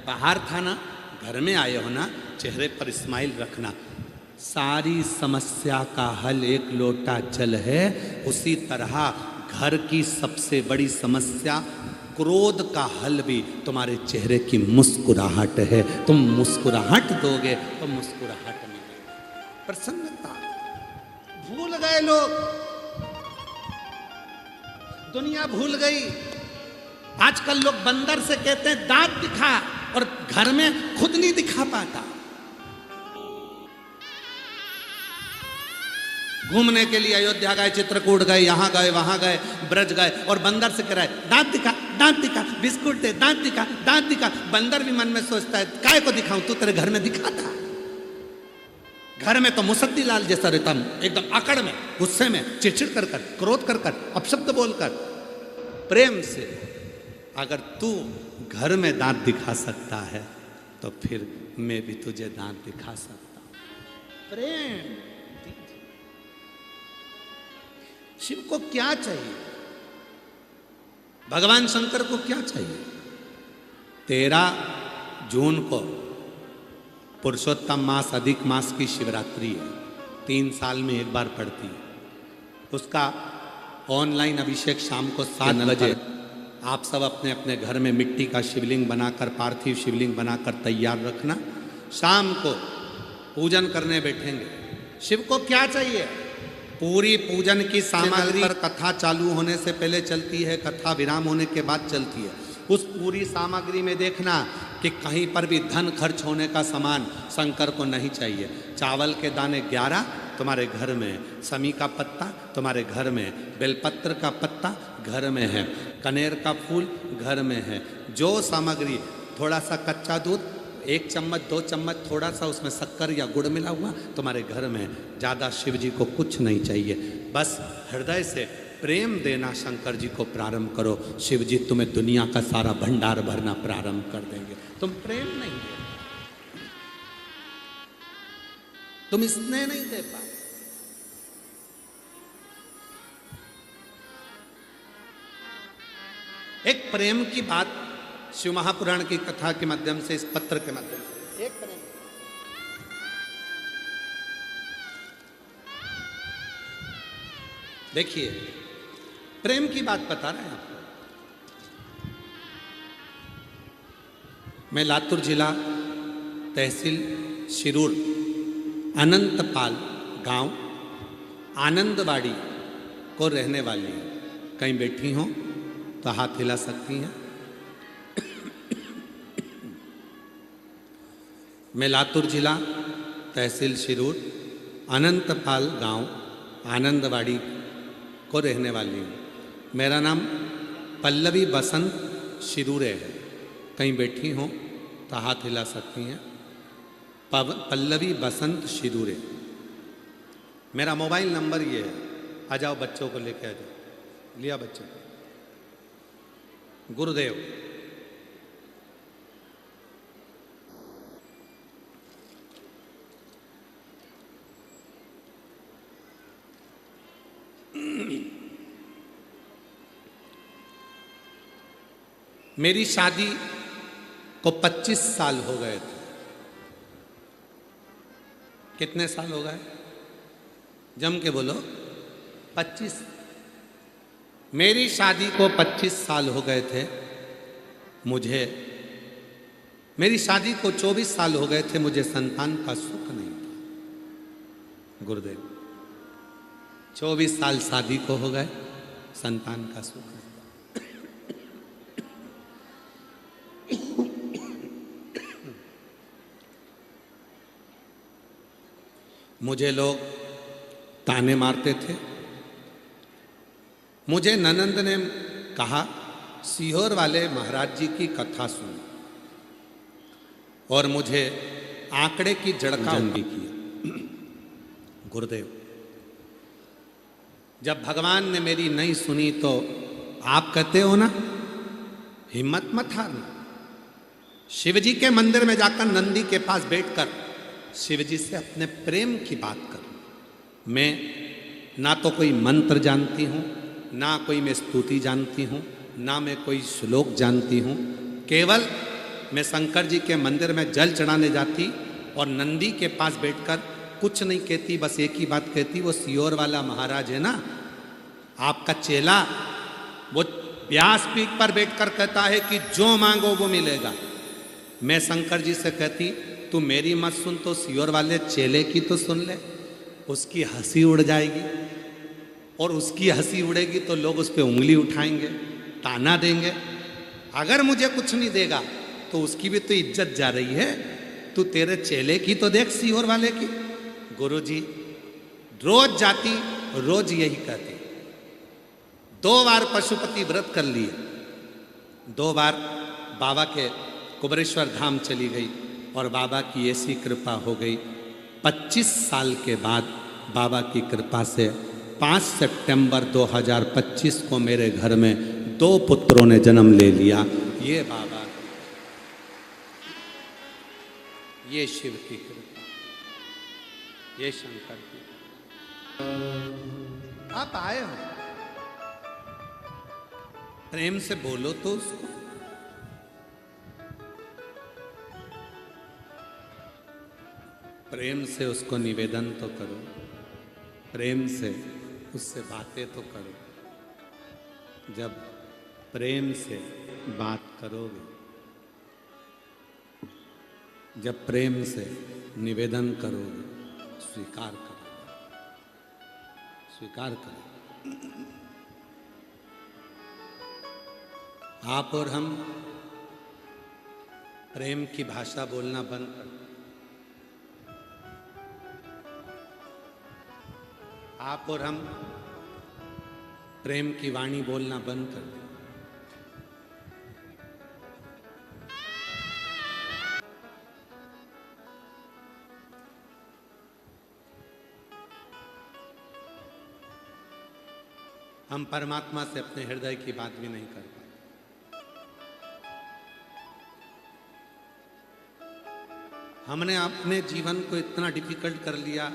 बाहर था ना, घर में आए हो ना, चेहरे पर स्माइल रखना। सारी समस्या का हल एक लोटा जल है। उसी तरह घर की सबसे बड़ी समस्या क्रोध का हल भी तुम्हारे चेहरे की मुस्कुराहट है। तुम मुस्कुराहट दोगे तो मुस्कुराहट मिलेगी, प्रसन्नता। भूल गए लोग, दुनिया भूल गई। आजकल लोग बंदर से कहते हैं दांत दिखा, और घर में खुद नहीं दिखा पाता। घूमने के लिए अयोध्या गए, चित्रकूट गए, यहाँ गए, वहां गए, ब्रज गए, और बंदर से कह रहा है दांत दिखा, दांत दिखा, बिस्कुट दे, दांत दिखा, दांत दिखा। बंदर भी मन में सोचता है काय को दिखाऊं, तू तेरे घर में दिखाता। घर में तो मुसद्दी लाल जैसा रहता हूं, एकदम अकड़ में, गुस्से में, चिड़चिड़ कर कर, क्रोध कर कर, अपशब्द बोलकर। प्रेम से अगर तू घर में दांत दिखा सकता है तो फिर मैं भी तुझे दांत दिखा सकता हूं। प्रेम। शिव को क्या चाहिए? भगवान शंकर को क्या चाहिए? 13 जून को पुरुषोत्तम मास, अधिक मास की शिवरात्रि है, 3 साल में एक बार पड़ती है। उसका ऑनलाइन अभिषेक शाम को 7 बजे। आप सब अपने अपने घर में मिट्टी का शिवलिंग बनाकर, पार्थिव शिवलिंग बनाकर तैयार रखना। शाम को पूजन करने बैठेंगे। शिव को क्या चाहिए? पूरी पूजन की सामग्री पर कथा चालू होने से पहले चलती है, कथा विराम होने के बाद चलती है। उस पूरी सामग्री में देखना कि कहीं पर भी धन खर्च होने का सामान शंकर को नहीं चाहिए। चावल के दाने 11 तुम्हारे घर में है, समी का पत्ता तुम्हारे घर में है, बेलपत्र का पत्ता घर में है, कनेर का फूल घर में है। जो सामग्री, थोड़ा सा कच्चा दूध, 1 चम्मच 2 चम्मच थोड़ा सा उसमें शक्कर या गुड़ मिला हुआ तुम्हारे घर में है। ज़्यादा शिव जी को कुछ नहीं चाहिए, बस हृदय से प्रेम देना शंकर जी को प्रारंभ करो। शिव जी तुम्हें दुनिया का सारा भंडार भरना प्रारंभ कर देंगे। तुम प्रेम नहीं दे, तुम स्नेह नहीं दे पाए। एक प्रेम की बात शिव महापुराण की कथा के माध्यम से, इस पत्र के माध्यम से, एक प्रेम, देखिए प्रेम की बात बता रहे हैं आपको। मैं लातूर जिला, तहसील शिरूर, अनंतपाल गांव आनंदवाड़ी को रहने वाली हूँ। कहीं बैठी हो तो हाथ हिला सकती हैं। मैं लातूर जिला, तहसील शिरूर, अनंतपाल गांव आनंदवाड़ी को रहने वाली हूँ। मेरा नाम पल्लवी बसंत शिरूरे है। कहीं बैठी हो तो हाथ हिला सकती हैं। पल्लवी बसंत शिरूरे। मेरा मोबाइल नंबर ये है। आ जाओ, बच्चों को लेके आ जाओ। लिया बच्चों को। गुरुदेव, मेरी शादी को 25 साल हो गए थे। कितने साल हो गए? जम के बोलो। 25। मेरी शादी को 25 साल हो गए थे। मेरी शादी को 24 साल हो गए थे। मुझे संतान का सुख नहीं था। गुरुदेव, 24 साल शादी को हो गए, संतान का सुख नहीं। मुझे लोग ताने मारते थे। मुझे ननंद ने कहा, सीहोर वाले महाराज जी की कथा सुन, और मुझे आंकड़े की झड़का भी किया। गुरुदेव, जब भगवान ने मेरी नहीं सुनी तो आप कहते हो ना, हिम्मत मत हारना। शिव जी के मंदिर में जाकर नंदी के पास बैठकर शिव जी से अपने प्रेम की बात करो। मैं ना तो कोई मंत्र जानती हूँ, ना कोई मैं स्तुति जानती हूँ, ना मैं कोई श्लोक जानती हूँ। केवल मैं शंकर जी के मंदिर में जल चढ़ाने जाती और नंदी के पास बैठकर कुछ नहीं कहती, बस एक ही बात कहती, वो सीहोर वाला महाराज है ना, आपका चेला, वो व्यास पीठ पर बैठकर कहता है कि जो मांगो वो मिलेगा। मैं शंकर जी से कहती, तू मेरी मत सुन तो सीहोर वाले चेले की तो सुन ले। उसकी हंसी उड़ जाएगी, और उसकी हंसी उड़ेगी तो लोग उस पर उंगली उठाएंगे, ताना देंगे। अगर मुझे कुछ नहीं देगा तो उसकी भी तो इज्जत जा रही है। तू तेरे चेले की तो देख, सीहोर वाले की। गुरुजी रोज जाती, रोज यही कहती। 2 बार पशुपति व्रत कर लिए, 2 बार बाबा के कुबरेश्वर धाम चली गई, और बाबा की ऐसी कृपा हो गई। 25 साल के बाद बाबा की कृपा से 5 सितंबर 2025 को मेरे घर में 2 पुत्रों ने जन्म ले लिया। ये बाबा, ये शिव की कृपा, ये शंकर की। आप आए हो, प्रेम से बोलो तो उसको। प्रेम से उसको निवेदन तो करो, प्रेम से उससे बातें तो करो। जब प्रेम से बात करोगे, जब प्रेम से निवेदन करोगे, स्वीकार करोगे, स्वीकार करो। आप और हम प्रेम की भाषा बोलना बंद कर दो। आप और हम प्रेम की वाणी बोलना बंद कर दें। हम परमात्मा से अपने हृदय की बात भी नहीं कर पाते। हमने अपने जीवन को इतना डिफिकल्ट कर लिया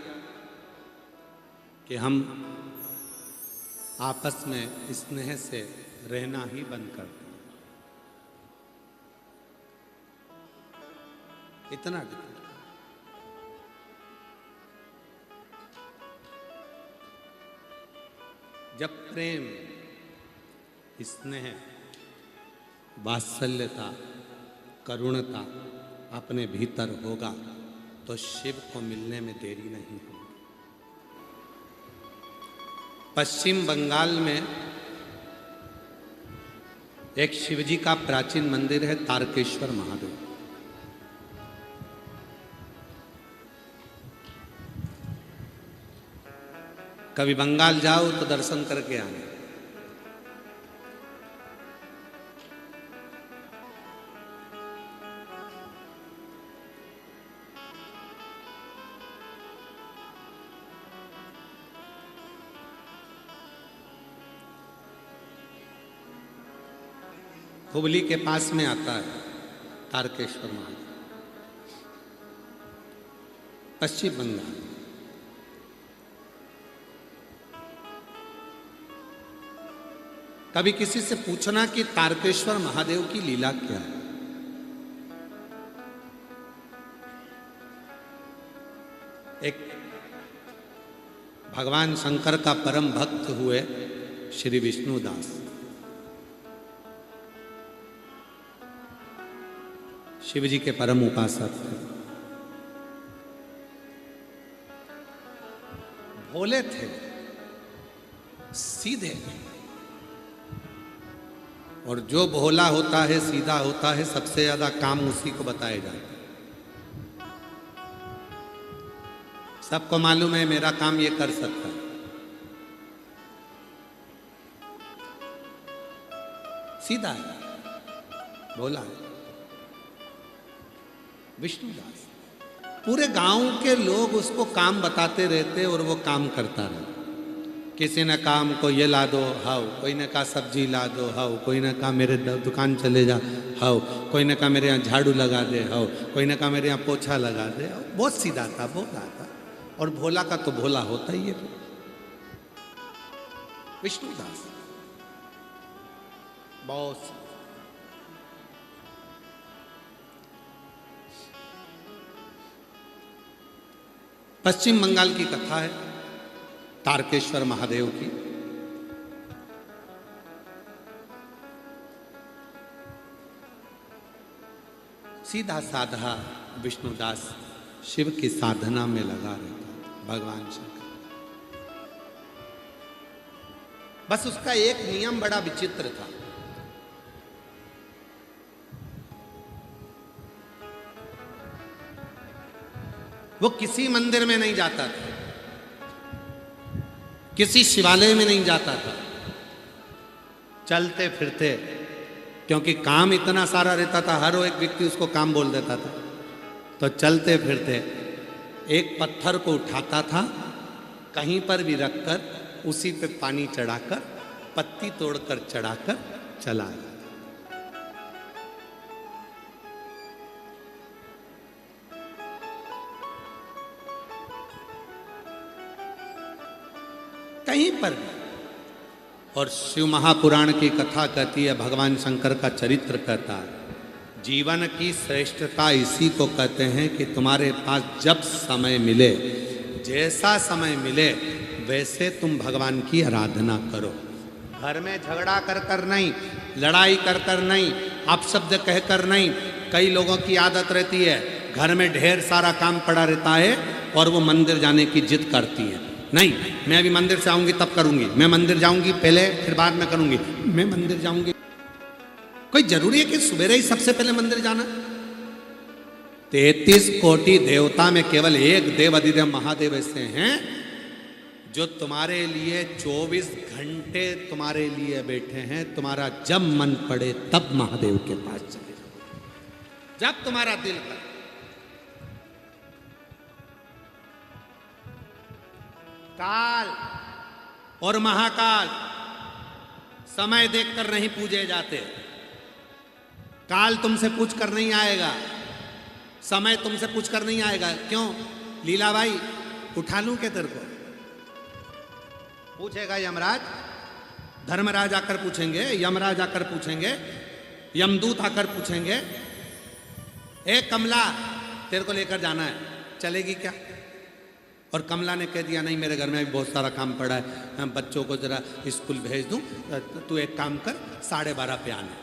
कि हम आपस में स्नेह से रहना ही बंद कर दें। इतना डिफिकल्ट। जब प्रेम, स्नेह, वात्सल्यता, करुणता अपने भीतर होगा तो शिव को मिलने में देरी नहीं होगी। पश्चिम बंगाल में एक शिवजी का प्राचीन मंदिर है, तारकेश्वर महादेव। कभी बंगाल जाओ तो दर्शन करके आना। हुबली के पास में आता है तारकेश्वर महादेव, पश्चिम बंगाल। कभी किसी से पूछना कि तारकेश्वर महादेव की लीला क्या है। एक भगवान शंकर का परम भक्त हुए श्री विष्णुदास, शिव जी के परम उपासक थे। भोले थे, सीधे, और जो भोला होता है, सीधा होता है, सबसे ज्यादा काम उसी को बताए जाते हैं। सबको मालूम है मेरा काम ये कर सकता है, सीधा है, भोला है। विष्णुदास, पूरे गांव के लोग उसको काम बताते रहते और वो काम करता रहे। किसी ने कहा हमको ये ला दो, हाउ। कोई ने कहा सब्जी ला दो, हाउ। कोई ने कहा मेरे दुकान चले जा, हाउ। कोई ने कहा मेरे यहाँ झाड़ू लगा दे, हाउ। कोई ने कहा मेरे यहाँ पोछा लगा दे। बहुत सीधा था, भोला था, और भोला का तो भोला होता ही है। विष्णुदास बहुत। पश्चिम बंगाल की कथा है तारकेश्वर महादेव की। सीधा साधा विष्णुदास शिव की साधना में लगा रहता, भगवान शंकर। बस उसका एक नियम बड़ा विचित्र था। वो किसी मंदिर में नहीं जाता था, किसी शिवालय में नहीं जाता था। चलते फिरते, क्योंकि काम इतना सारा रहता था, हर एक व्यक्ति उसको काम बोल देता था, तो चलते फिरते एक पत्थर को उठाता था, कहीं पर भी रखकर उसी पे पानी चढ़ाकर, पत्ती तोड़कर चढ़ाकर चला जाता। कहीं पर भी। और शिव महापुराण की कथा कहती है, भगवान शंकर का चरित्र कहता है, जीवन की श्रेष्ठता इसी को कहते हैं कि तुम्हारे पास जब समय मिले, जैसा समय मिले, वैसे तुम भगवान की आराधना करो। घर में झगड़ा कर कर नहीं, लड़ाई कर कर नहीं, अपशब्द कह कर नहीं। कई लोगों की आदत रहती है, घर में ढेर सारा काम पड़ा रहता है और वो मंदिर जाने की जिद करती है। नहीं, मैं अभी मंदिर से आऊंगी तब करूंगी, मैं मंदिर जाऊंगी पहले, फिर बाद में करूंगी, मैं मंदिर जाऊंगी। कोई जरूरी है कि सवेरे ही सबसे पहले मंदिर जाना? 33 कोटि देवता में केवल एक देव अधिदेव महादेव ऐसे हैं जो तुम्हारे लिए 24 घंटे तुम्हारे लिए बैठे हैं। तुम्हारा जब मन पड़े तब महादेव के पास चले जाओ, जब तुम्हारा दिल करे। काल और महाकाल समय देखकर नहीं पूजे जाते। काल तुमसे पूछ कर नहीं आएगा, समय तुमसे पूछ कर नहीं आएगा। क्यों लीलाबाई, उठा लूं क्या तेरे को? पूछेगा यमराज, धर्मराज आकर पूछेंगे, यमराज आकर पूछेंगे, यमदूत आकर पूछेंगे, ए कमला तेरे को लेकर जाना है, चलेगी क्या? और कमला ने कह दिया नहीं, मेरे घर में भी बहुत सारा काम पड़ा है, बच्चों को जरा स्कूल भेज दूं, तू एक काम कर 12:30 पे आना।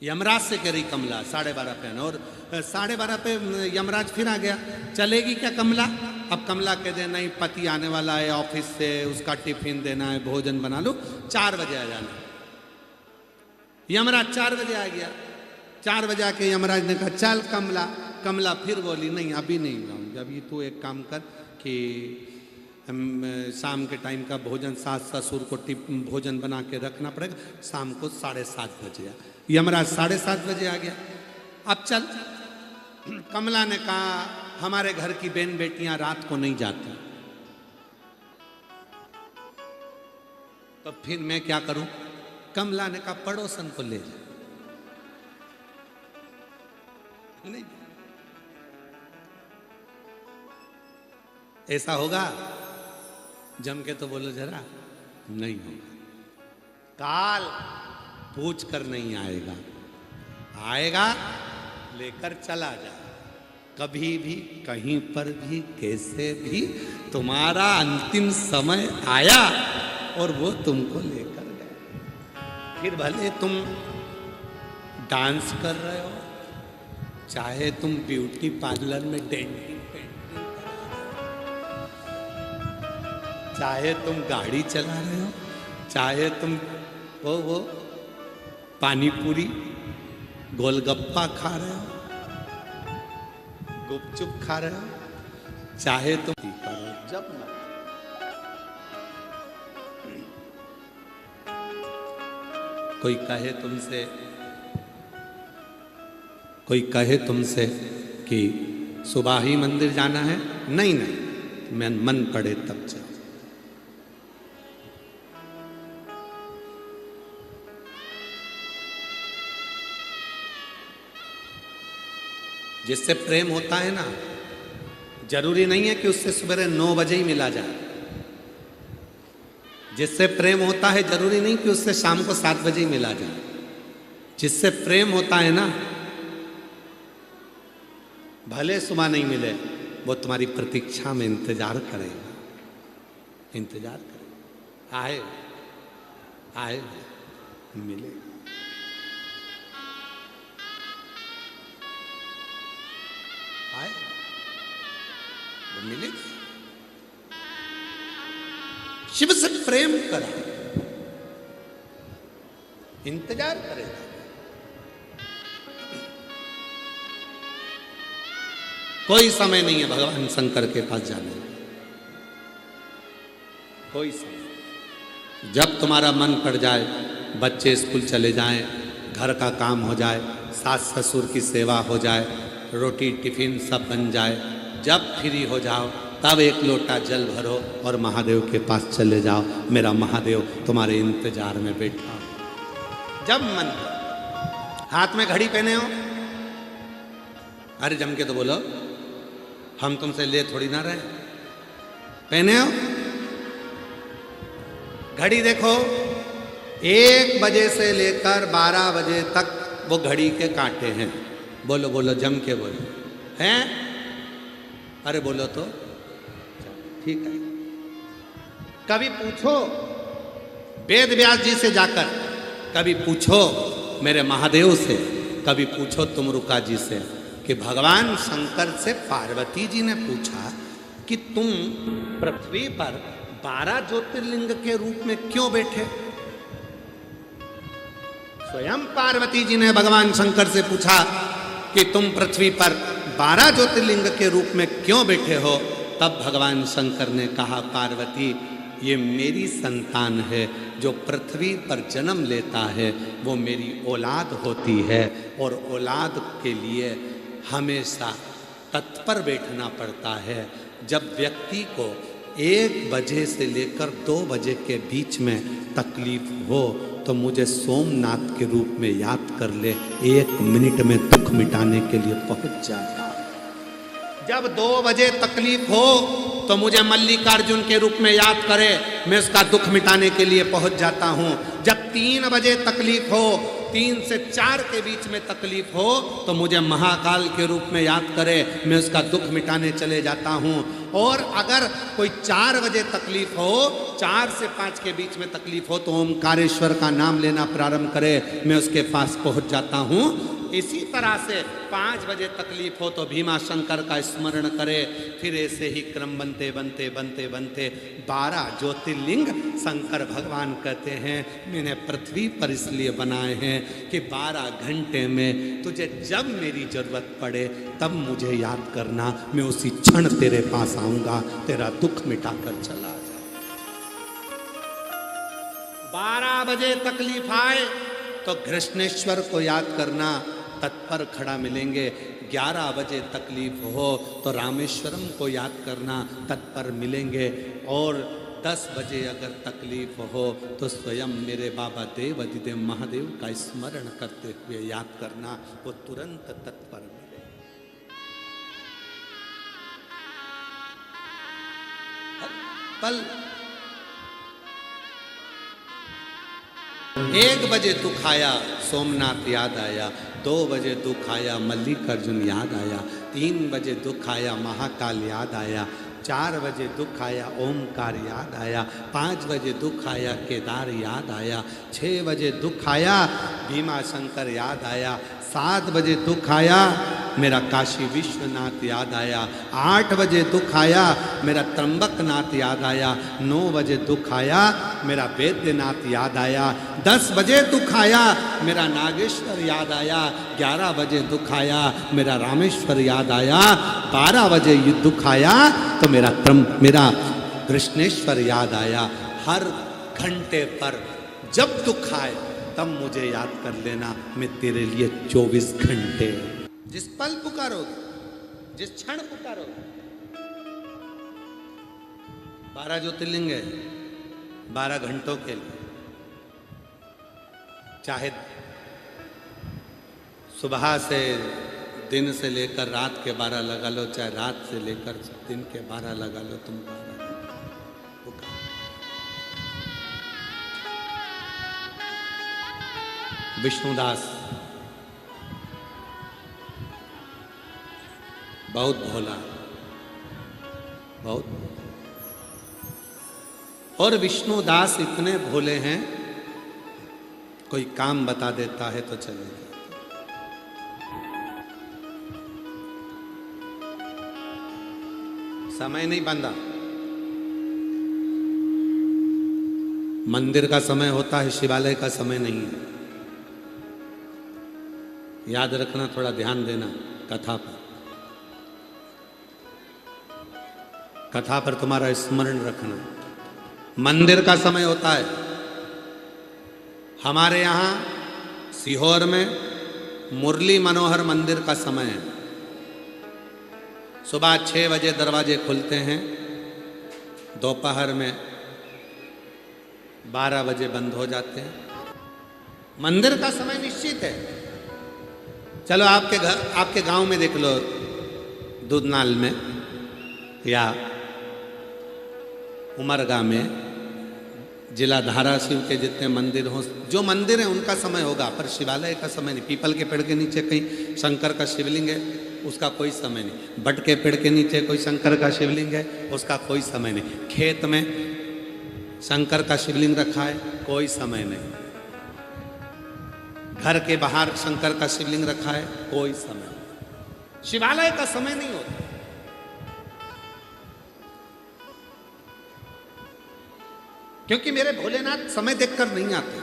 यमराज से कह रही कमला 12:30 पे आना, और 12:30 पे यमराज फिर आ गया, चलेगी क्या कमला? अब कमला कह दे नहीं, पति आने वाला है ऑफिस से, उसका टिफिन देना है, भोजन बना लो, 4 बजे आ जाना। यमराज 4 बजे आ गया। 4 बजे आके यमराज ने कहा चल कमला। कमला फिर बोली नहीं, अभी नहीं जाऊंगी, अभी तू एक काम कर कि शाम के टाइम का भोजन सास ससुर को भोजन बना के रखना पड़ेगा, शाम को 7:30 बजे आ। यमराज 7:30 बजे आ गया। अब चल। कमला ने कहा हमारे घर की बहन बेटियां रात को नहीं जाती, तो फिर मैं क्या करूं? कमला ने कहा पड़ोसन को ले जा। नहीं, ऐसा होगा? जम के तो बोलो जरा, नहीं होगा। काल पूछ कर नहीं आएगा, आएगा लेकर चला जा। कभी भी कहीं पर भी कैसे भी तुम्हारा अंतिम समय आया और वो तुमको लेकर गया। फिर भले तुम डांस कर रहे हो, चाहे तुम ब्यूटी पार्लर में डेंटिंग पेंटिंग करा रहे हो, चाहे तुम गाड़ी चला रहे हो, चाहे तुम वो पानी पूरी गोलगप्पा खा रहे हो, गुपचुप खा रहे हो, चाहे तुम करो, जब ना। कोई कहे तुमसे कि सुबह ही मंदिर जाना है, नहीं नहीं, मैं मन पड़े तब जाओ। जिससे प्रेम होता है ना, जरूरी नहीं है कि उससे सवेरे 9 बजे ही मिला जाए। जिससे प्रेम होता है जरूरी नहीं कि उससे शाम को 7 बजे ही मिला जाए। जिससे प्रेम होता है ना, भले सुबह नहीं मिले, वो तुम्हारी प्रतीक्षा में इंतजार करेगा, इंतजार करेगा, आए आए मिले। आए वो मिलेगी। शिव से प्रेम करा, इंतजार करेगा। कोई समय नहीं है भगवान शंकर के पास जाने का, कोई समय। जब तुम्हारा मन पड़ जाए, बच्चे स्कूल चले जाएं, घर का काम हो जाए, सास ससुर की सेवा हो जाए, रोटी टिफिन सब बन जाए, जब फ्री हो जाओ तब एक लोटा जल भरो और महादेव के पास चले जाओ। मेरा महादेव तुम्हारे इंतजार में बैठा। जब मन, हाथ में घड़ी पहने हो, अरे जम के तो बोलो, हम तुमसे ले थोड़ी ना रहे। पहने हो घड़ी, देखो 1 बजे से लेकर 12 बजे तक वो घड़ी के कांटे हैं। बोलो बोलो, जम के बोलो, हैं? अरे बोलो तो, ठीक है। कभी पूछो वेद व्यास जी से जाकर, कभी पूछो मेरे महादेव से, कभी पूछो तुमरुका जी से कि भगवान शंकर से पार्वती जी ने पूछा कि तुम पृथ्वी पर 12 ज्योतिर्लिंग के रूप में क्यों बैठे? स्वयं पार्वती जी ने भगवान शंकर से पूछा कि तुम पृथ्वी पर 12 ज्योतिर्लिंग के रूप में क्यों बैठे हो? तब भगवान शंकर ने कहा, पार्वती ये मेरी संतान है, जो पृथ्वी पर जन्म लेता है वो मेरी औलाद होती है, और औलाद के लिए हमेशा तत्पर बैठना पड़ता है। जब व्यक्ति को 1 बजे से लेकर 2 बजे के बीच में तकलीफ हो तो मुझे सोमनाथ के रूप में याद कर ले, 1 मिनट में दुख मिटाने के लिए पहुंच जाएगा। जब 2 बजे तकलीफ हो तो मुझे मल्लिकार्जुन के रूप में याद करे, मैं उसका दुख मिटाने के लिए पहुंच जाता हूं। जब 3 बजे तकलीफ हो, 3 से 4 के बीच में तकलीफ हो तो मुझे महाकाल के रूप में याद करे, मैं उसका दुख मिटाने चले जाता हूं। और अगर कोई 4 बजे तकलीफ हो, 4 से 5 के बीच में तकलीफ हो तो ओमकारेश्वर का नाम लेना प्रारंभ करे, मैं उसके पास पहुंच जाता हूं। इसी तरह से 5 बजे तकलीफ हो तो भीमा शंकर का स्मरण करे, फिर ऐसे ही क्रम बनते बनते बनते बनते 12 ज्योतिर्लिंग शंकर भगवान कहते हैं मैंने पृथ्वी पर इसलिए बनाए हैं कि 12 घंटे में तुझे जब मेरी जरूरत पड़े तब मुझे याद करना, मैं उसी क्षण तेरे पास आऊंगा, तेरा दुख मिटा कर चला जाए। 12 बजे तकलीफ आए तो कृष्णेश्वर को याद करना, तत्पर खड़ा मिलेंगे। 11 बजे तकलीफ हो तो रामेश्वरम को याद करना, तत्पर मिलेंगे। और 10 बजे अगर तकलीफ हो तो स्वयं मेरे बाबा देव अधिदेव महादेव का स्मरण करते हुए याद करना, वो तुरंत तत्पर मिले। पल 1 बजे दुख आया, सोमनाथ याद आया। 2 बजे दुख आया, मल्लिकार्जुन याद आया। 3 बजे दुख आया, महाकाल याद आया। 4 बजे दुख आया, ओमकार याद आया। 5 बजे दुख आया, केदार याद आया। 6 बजे दुख आया, भीमा शंकर याद आया। 7 बजे दुख आया, मेरा काशी विश्वनाथ याद आया। 8 बजे दुख आया, मेरा त्र्यंबकनाथ याद आया। 9 बजे दुख आया, मेरा वैद्यनाथ याद आया। 10 बजे दुख आया, मेरा नागेश्वर याद आया। 11 बजे दुख आया, मेरा रामेश्वर याद आया। 12 बजे ये दुख आया तो मेरा कृष्णेश्वर याद आया। हर घंटे पर जब दुख आए तब मुझे याद कर लेना, मैं तेरे लिए 24 घंटे, जिस पल पुकारोगे, जिस क्षण पुकारोगे। 12 ज्योतिर्लिंग है, 12 घंटों के लिए, चाहे सुबह से दिन से लेकर रात के 12 लगा लो, चाहे रात से लेकर दिन के 12 लगा लो, तुम 12 पुकारो। विष्णुदास बहुत भोला, बहुत भोला। और विष्णुदास इतने भोले हैं, कोई काम बता देता है तो चलेगा। समय नहीं बंधा, मंदिर का समय होता है, शिवालय का समय नहीं है। याद रखना, थोड़ा ध्यान देना कथा पर, कथा पर तुम्हारा स्मरण रखना। मंदिर का समय होता है। हमारे यहाँ सीहोर में मुरली मनोहर मंदिर का समय है। सुबह 6 बजे दरवाजे खुलते हैं, दोपहर में 12 बजे बंद हो जाते हैं। मंदिर का समय निश्चित है। चलो आपके गांव में देख लो, दूधनाल में या उमरगा में, जिला धाराशिव के जितने मंदिर हों, जो मंदिर हैं उनका समय होगा, पर शिवालय का समय नहीं। पीपल के पेड़ के नीचे कहीं शंकर का शिवलिंग है, उसका कोई समय नहीं। बट के पेड़ के नीचे कोई शंकर का शिवलिंग है, उसका कोई समय नहीं। खेत में शंकर का शिवलिंग रखा है, कोई समय नहीं। घर के बाहर शंकर का शिवलिंग रखा है, कोई समय नहीं। शिवालय का समय नहीं होता। क्योंकि मेरे भोलेनाथ समय देखकर नहीं आते,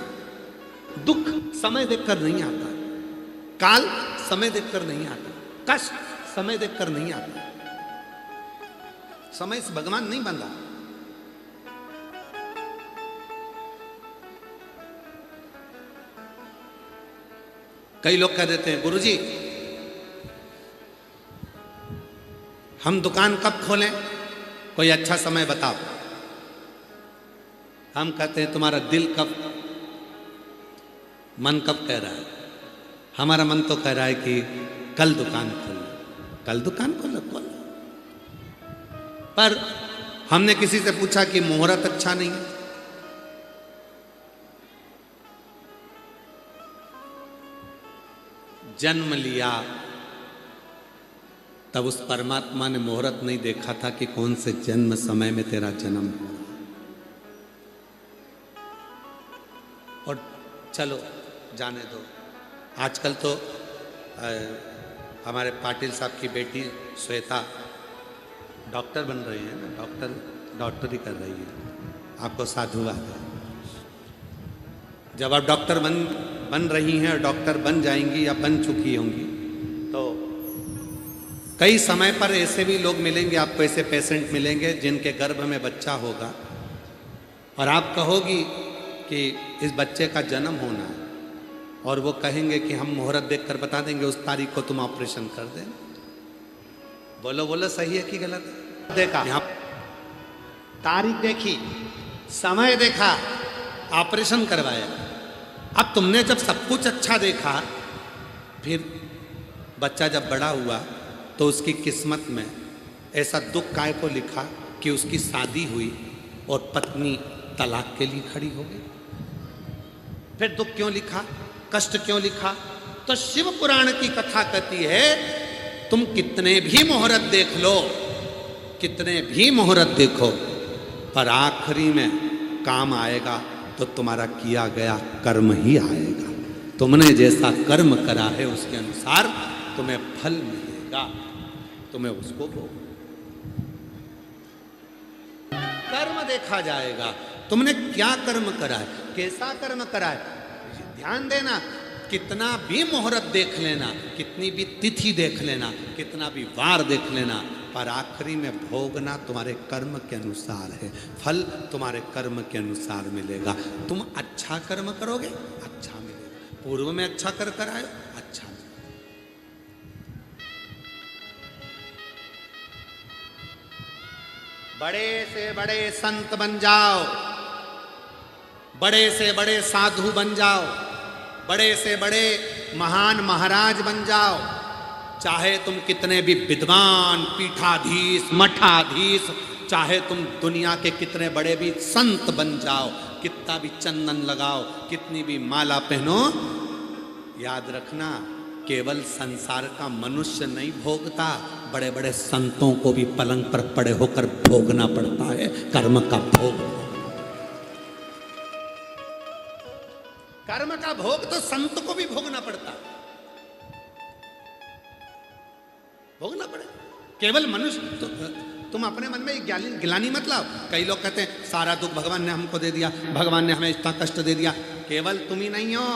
दुख समय देखकर नहीं आता, काल समय देखकर नहीं आता, कष्ट समय देखकर नहीं आता, समय से भगवान नहीं बंधा। कई लोग कह देते हैं गुरुजी हम दुकान कब खोलें, कोई अच्छा समय बताओ। हम कहते हैं तुम्हारा दिल कब, मन कब कह रहा है? हमारा मन तो कह रहा है कि कल दुकान खोलो, कल दुकान खोलो खोलो। पर हमने किसी से पूछा कि मुहूर्त अच्छा नहीं है, जन्म लिया तब उस परमात्मा ने मुहूर्त नहीं देखा था कि कौन से जन्म समय में तेरा जन्म हो। और चलो जाने दो, आजकल तो हमारे पाटिल साहब की बेटी श्वेता डॉक्टर बन रही है ना, डॉक्टरी कर रही है। आपको साधुवाद है। जब आप डॉक्टर बन रही हैं और डॉक्टर बन जाएंगी या बन चुकी होंगी तो कई समय पर ऐसे भी लोग मिलेंगे आपको, ऐसे पेशेंट मिलेंगे जिनके गर्भ में बच्चा होगा और आप कहोगी कि इस बच्चे का जन्म होना है और वो कहेंगे कि हम मुहूर्त देखकर बता देंगे उस तारीख को तुम ऑपरेशन कर देना। बोलो बोलो सही है कि गलत है? देखा यहाँ तारीख देखी, समय देखा, ऑपरेशन करवाया। अब तुमने जब सब कुछ अच्छा देखा, फिर बच्चा जब बड़ा हुआ तो उसकी किस्मत में ऐसा दुख काय को लिखा कि उसकी शादी हुई और पत्नी तलाक के लिए खड़ी हो गई। फिर दुख क्यों लिखा, कष्ट क्यों लिखा? तो शिव पुराण की कथा कहती है तुम कितने भी मुहूर्त देख लो, कितने भी मुहूर्त देखो, पर आखिरी में काम आएगा तो तुम्हारा किया गया कर्म ही आएगा। तुमने जैसा कर्म करा है उसके अनुसार तुम्हें फल मिलेगा, तुम्हें उसको भोग। कर्म देखा जाएगा, तुमने क्या कर्म करा है, कैसा कर्म करा है। ध्यान देना, कितना भी मुहूर्त देख लेना, कितनी भी तिथि देख लेना, कितना भी वार देख लेना, पर आखिरी में भोगना तुम्हारे कर्म के अनुसार है, फल तुम्हारे कर्म के अनुसार मिलेगा। तुम अच्छा कर्म करोगे अच्छा मिलेगा, पूर्व में अच्छा कर आए अच्छा मिलेगा। बड़े से बड़े संत बन जाओ, बड़े से बड़े साधु बन जाओ, बड़े से बड़े महान महाराज बन जाओ, चाहे तुम कितने भी विद्वान पीठाधीश मठाधीश, चाहे तुम दुनिया के कितने बड़े भी संत बन जाओ, कितना भी चंदन लगाओ, कितनी भी माला पहनो, याद रखना केवल संसार का मनुष्य नहीं भोगता, बड़े बड़े संतों को भी पलंग पर पड़े होकर भोगना पड़ता है, कर्म का भोग। कर्म का भोग तो संत को भी भोगना पड़ता, भोगना पड़े। केवल मनुष्य तो, तुम अपने मन में गिलानी मत लाओ। कई लोग कहते हैं सारा दुख भगवान ने हमको दे दिया, भगवान ने हमें इतना कष्ट दे दिया। केवल तुम ही नहीं हो,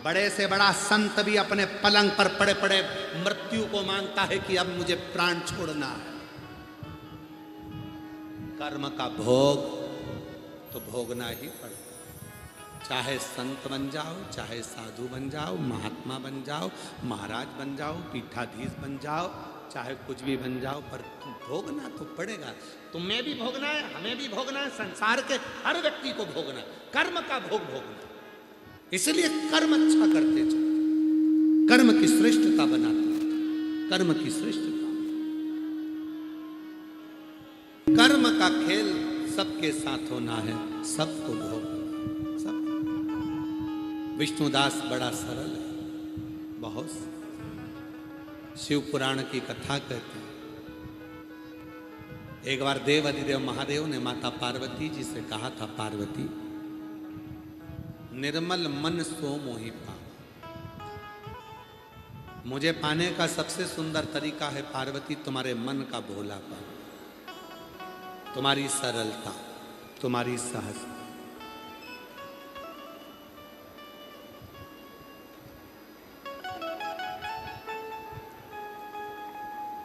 बड़े से बड़ा संत भी अपने पलंग पर पड़े पड़े मृत्यु को मांगता है कि अब मुझे प्राण छोड़ना है। कर्म का भोग तो भोगना ही पड़ता, चाहे संत बन जाओ, चाहे साधु बन जाओ, महात्मा बन जाओ, महाराज बन जाओ, पीठाधीश बन जाओ, चाहे कुछ भी बन जाओ, पर भोगना तो पड़ेगा। तुम्हें भी भोगना है, हमें भी भोगना है, संसार के हर व्यक्ति को भोगना, कर्म का भोग भोगना। इसलिए कर्म अच्छा करते चलो, कर्म की श्रेष्ठता बनाते, कर्म की श्रेष्ठता। कर्म का खेल सबके साथ होना है, सबको भोगना। विष्णुदास बड़ा सरल है, बहुत शिव पुराण की कथा कहती है। एक बार देव अधिदेव महादेव ने माता पार्वती जी से कहा था, पार्वती निर्मल मन सो मोहि पा। मुझे पाने का सबसे सुंदर तरीका है पार्वती तुम्हारे मन का भोलापन, तुम्हारी सरलता, तुम्हारी सहजता।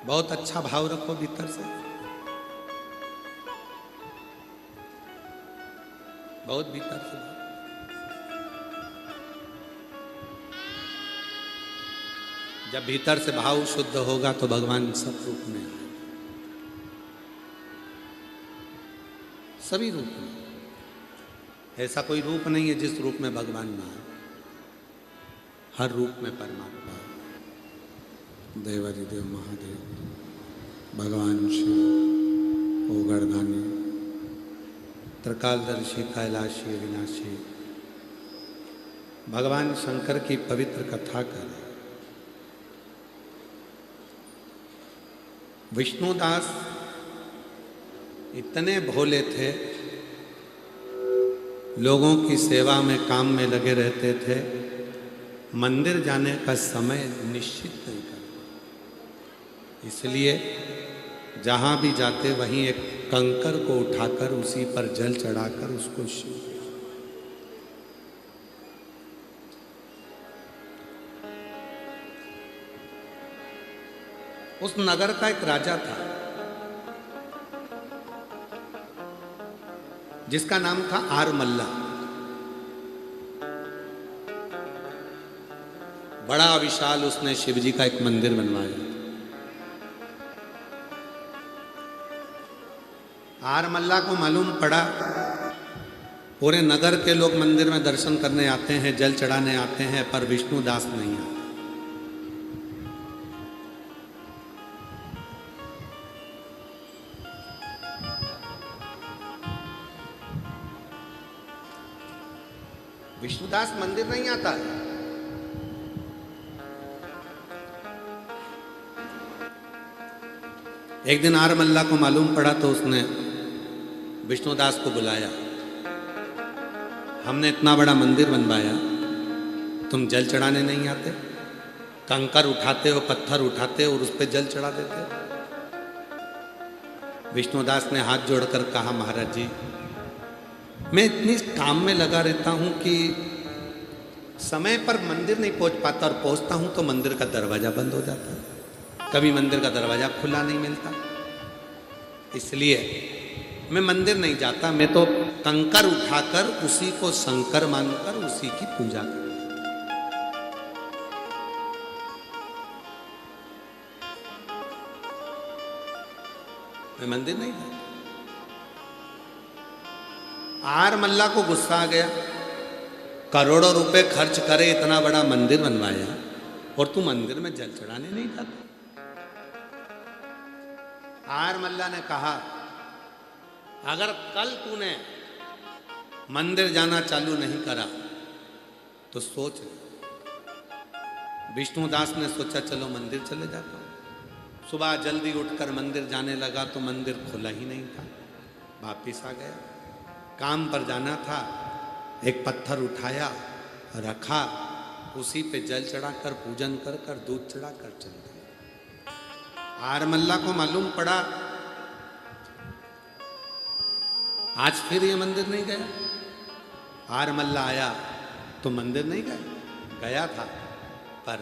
बहुत अच्छा भाव रखो भीतर से, बहुत भीतर से भाव। जब भीतर से भाव शुद्ध होगा तो भगवान सब रूप में आए, सभी रूप में। ऐसा कोई रूप नहीं है जिस रूप में भगवान ना आए, हर रूप में परमात्मा। देवादिदेव महादेव, भगवान शिव, ओगरदानी, त्रिकालदर्शी, कैलाशी, अविनाशी, भगवान शंकर की पवित्र कथा करें। विष्णुदास इतने भोले थे, लोगों की सेवा में काम में लगे रहते थे, मंदिर जाने का समय निश्चित नहीं करते। इसलिए जहाँ भी जाते वहीं एक कंकर को उठाकर उसी पर जल चढ़ाकर उसको शिव। उस नगर का एक राजा था जिसका नाम था आरमल्ला। बड़ा विशाल उसने शिवजी का एक मंदिर बनवाया। आरमल्ला को मालूम पड़ा पूरे नगर के लोग मंदिर में दर्शन करने आते हैं, जल चढ़ाने आते हैं, पर विष्णुदास नहीं आते। विष्णुदास मंदिर नहीं आता है। एक दिन आरमल्ला को मालूम पड़ा तो उसने विष्णुदास को बुलाया। हमने इतना बड़ा मंदिर बनवाया, तुम जल चढ़ाने नहीं आते? कंकर उठाते हो, पत्थर उठाते हो और उस पर जल चढ़ा देते हो। विष्णुदास ने हाथ जोड़कर कहा, महाराज जी, मैं इतनी काम में लगा रहता हूं कि समय पर मंदिर नहीं पहुंच पाता, और पहुंचता हूं तो मंदिर का दरवाजा बंद हो जाता है, कभी मंदिर का दरवाजा खुला नहीं मिलता, इसलिए मैं मंदिर नहीं जाता। मैं तो कंकर उठाकर उसी को शंकर मानकर उसी की पूजा करता। मैं मंदिर नहीं जाता। आरमल्ला को गुस्सा आ गया, करोड़ों रुपए खर्च करे इतना बड़ा मंदिर बनवाया और तू मंदिर में जल चढ़ाने नहीं जाता। आरमल्ला ने कहा, अगर कल तूने मंदिर जाना चालू नहीं करा तो सोच ले। विष्णुदास ने सोचा चलो मंदिर चले जाता हूं। सुबह जल्दी उठकर मंदिर जाने लगा तो मंदिर खुला ही नहीं था। वापिस आ गया, काम पर जाना था, एक पत्थर उठाया, रखा, उसी पे जल चढ़ाकर पूजन कर कर दूध चढ़ाकर चल दिया। आरमल्ला को मालूम पड़ा आज फिर ये मंदिर नहीं गया। आरमल्ला आया तो मंदिर नहीं गया था, पर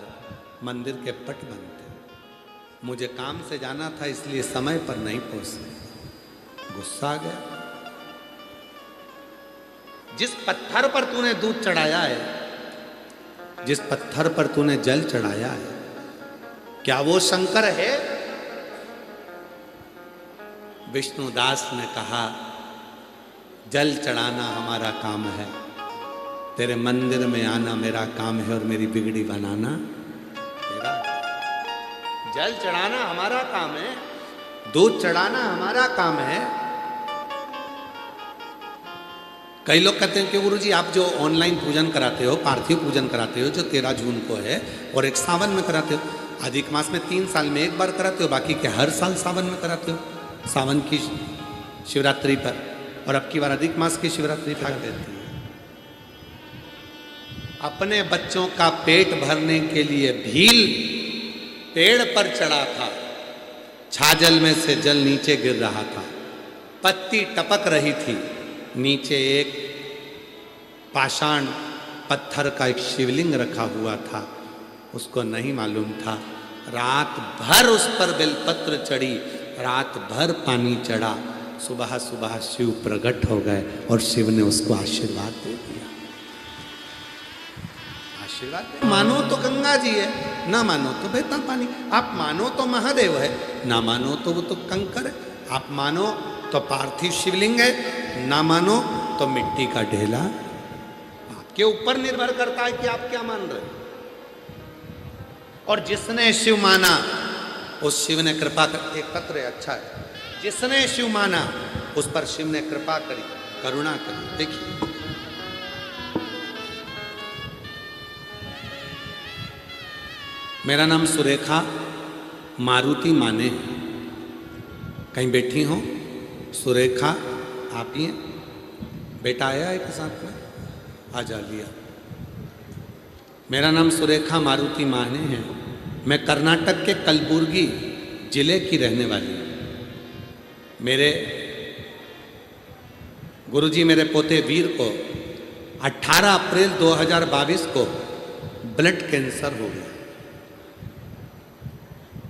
मंदिर के पट बंद थे। मुझे काम से जाना था इसलिए समय पर नहीं पहुंच। गुस्सा आ गया। जिस पत्थर पर तूने दूध चढ़ाया है, जिस पत्थर पर तूने जल चढ़ाया है, क्या वो शंकर है? विष्णुदास ने कहा, जल चढ़ाना हमारा काम है, तेरे मंदिर में आना मेरा काम है और मेरी बिगड़ी बनाना तेरा। जल चढ़ाना हमारा काम है, दूध चढ़ाना हमारा काम है। कई लोग कहते हैं कि गुरुजी आप जो ऑनलाइन पूजन कराते हो, पार्थिव पूजन कराते हो, जो 13 जून को है, और एक सावन में कराते हो, अधिक मास में 3 साल में एक बार कराते हो, बाकी के हर साल सावन में कराते हो, सावन की शिवरात्रि पर, और अब की बार अधिक मास की शिवरात्रि पर देती है। अपने बच्चों का पेट भरने के लिए भील पेड़ पर चढ़ा था, छाजल में से जल नीचे गिर रहा था, पत्ती टपक रही थी, नीचे एक पाषाण पत्थर का एक शिवलिंग रखा हुआ था। उसको नहीं मालूम था रात भर उस पर बेलपत्र चढ़ी, रात भर पानी चढ़ा, सुबह सुबह शिव प्रकट हो गए और शिव ने उसको आशीर्वाद दे दिया। आशीर्वाद मानो तो गंगा जी है, ना मानो तो बहता पानी, आप मानो तो महादेव है, ना मानो तो वो तो कंकर है, आप मानो तो पार्थिव शिवलिंग है, ना मानो तो मिट्टी का ढेला। आपके ऊपर निर्भर करता है कि आप क्या मान रहे हैं। और जिसने शिव माना उस शिव ने कृपा कर, एक पत्र है अच्छा है, जिसने शिव माना उस पर शिव ने कृपा करी, करुणा करी। देखिए मेरा नाम सुरेखा मारुति माने है, कहीं बैठी हो सुरेखा आप ही हैं? बेटा आया है के साथ में, आ जा लिया। मेरा नाम सुरेखा मारुति माने है, मैं कर्नाटक के कलबुर्गी जिले की रहने वाली हूँ। मेरे गुरुजी मेरे पोते वीर को 18 अप्रैल 2022 को ब्लड कैंसर हो गया।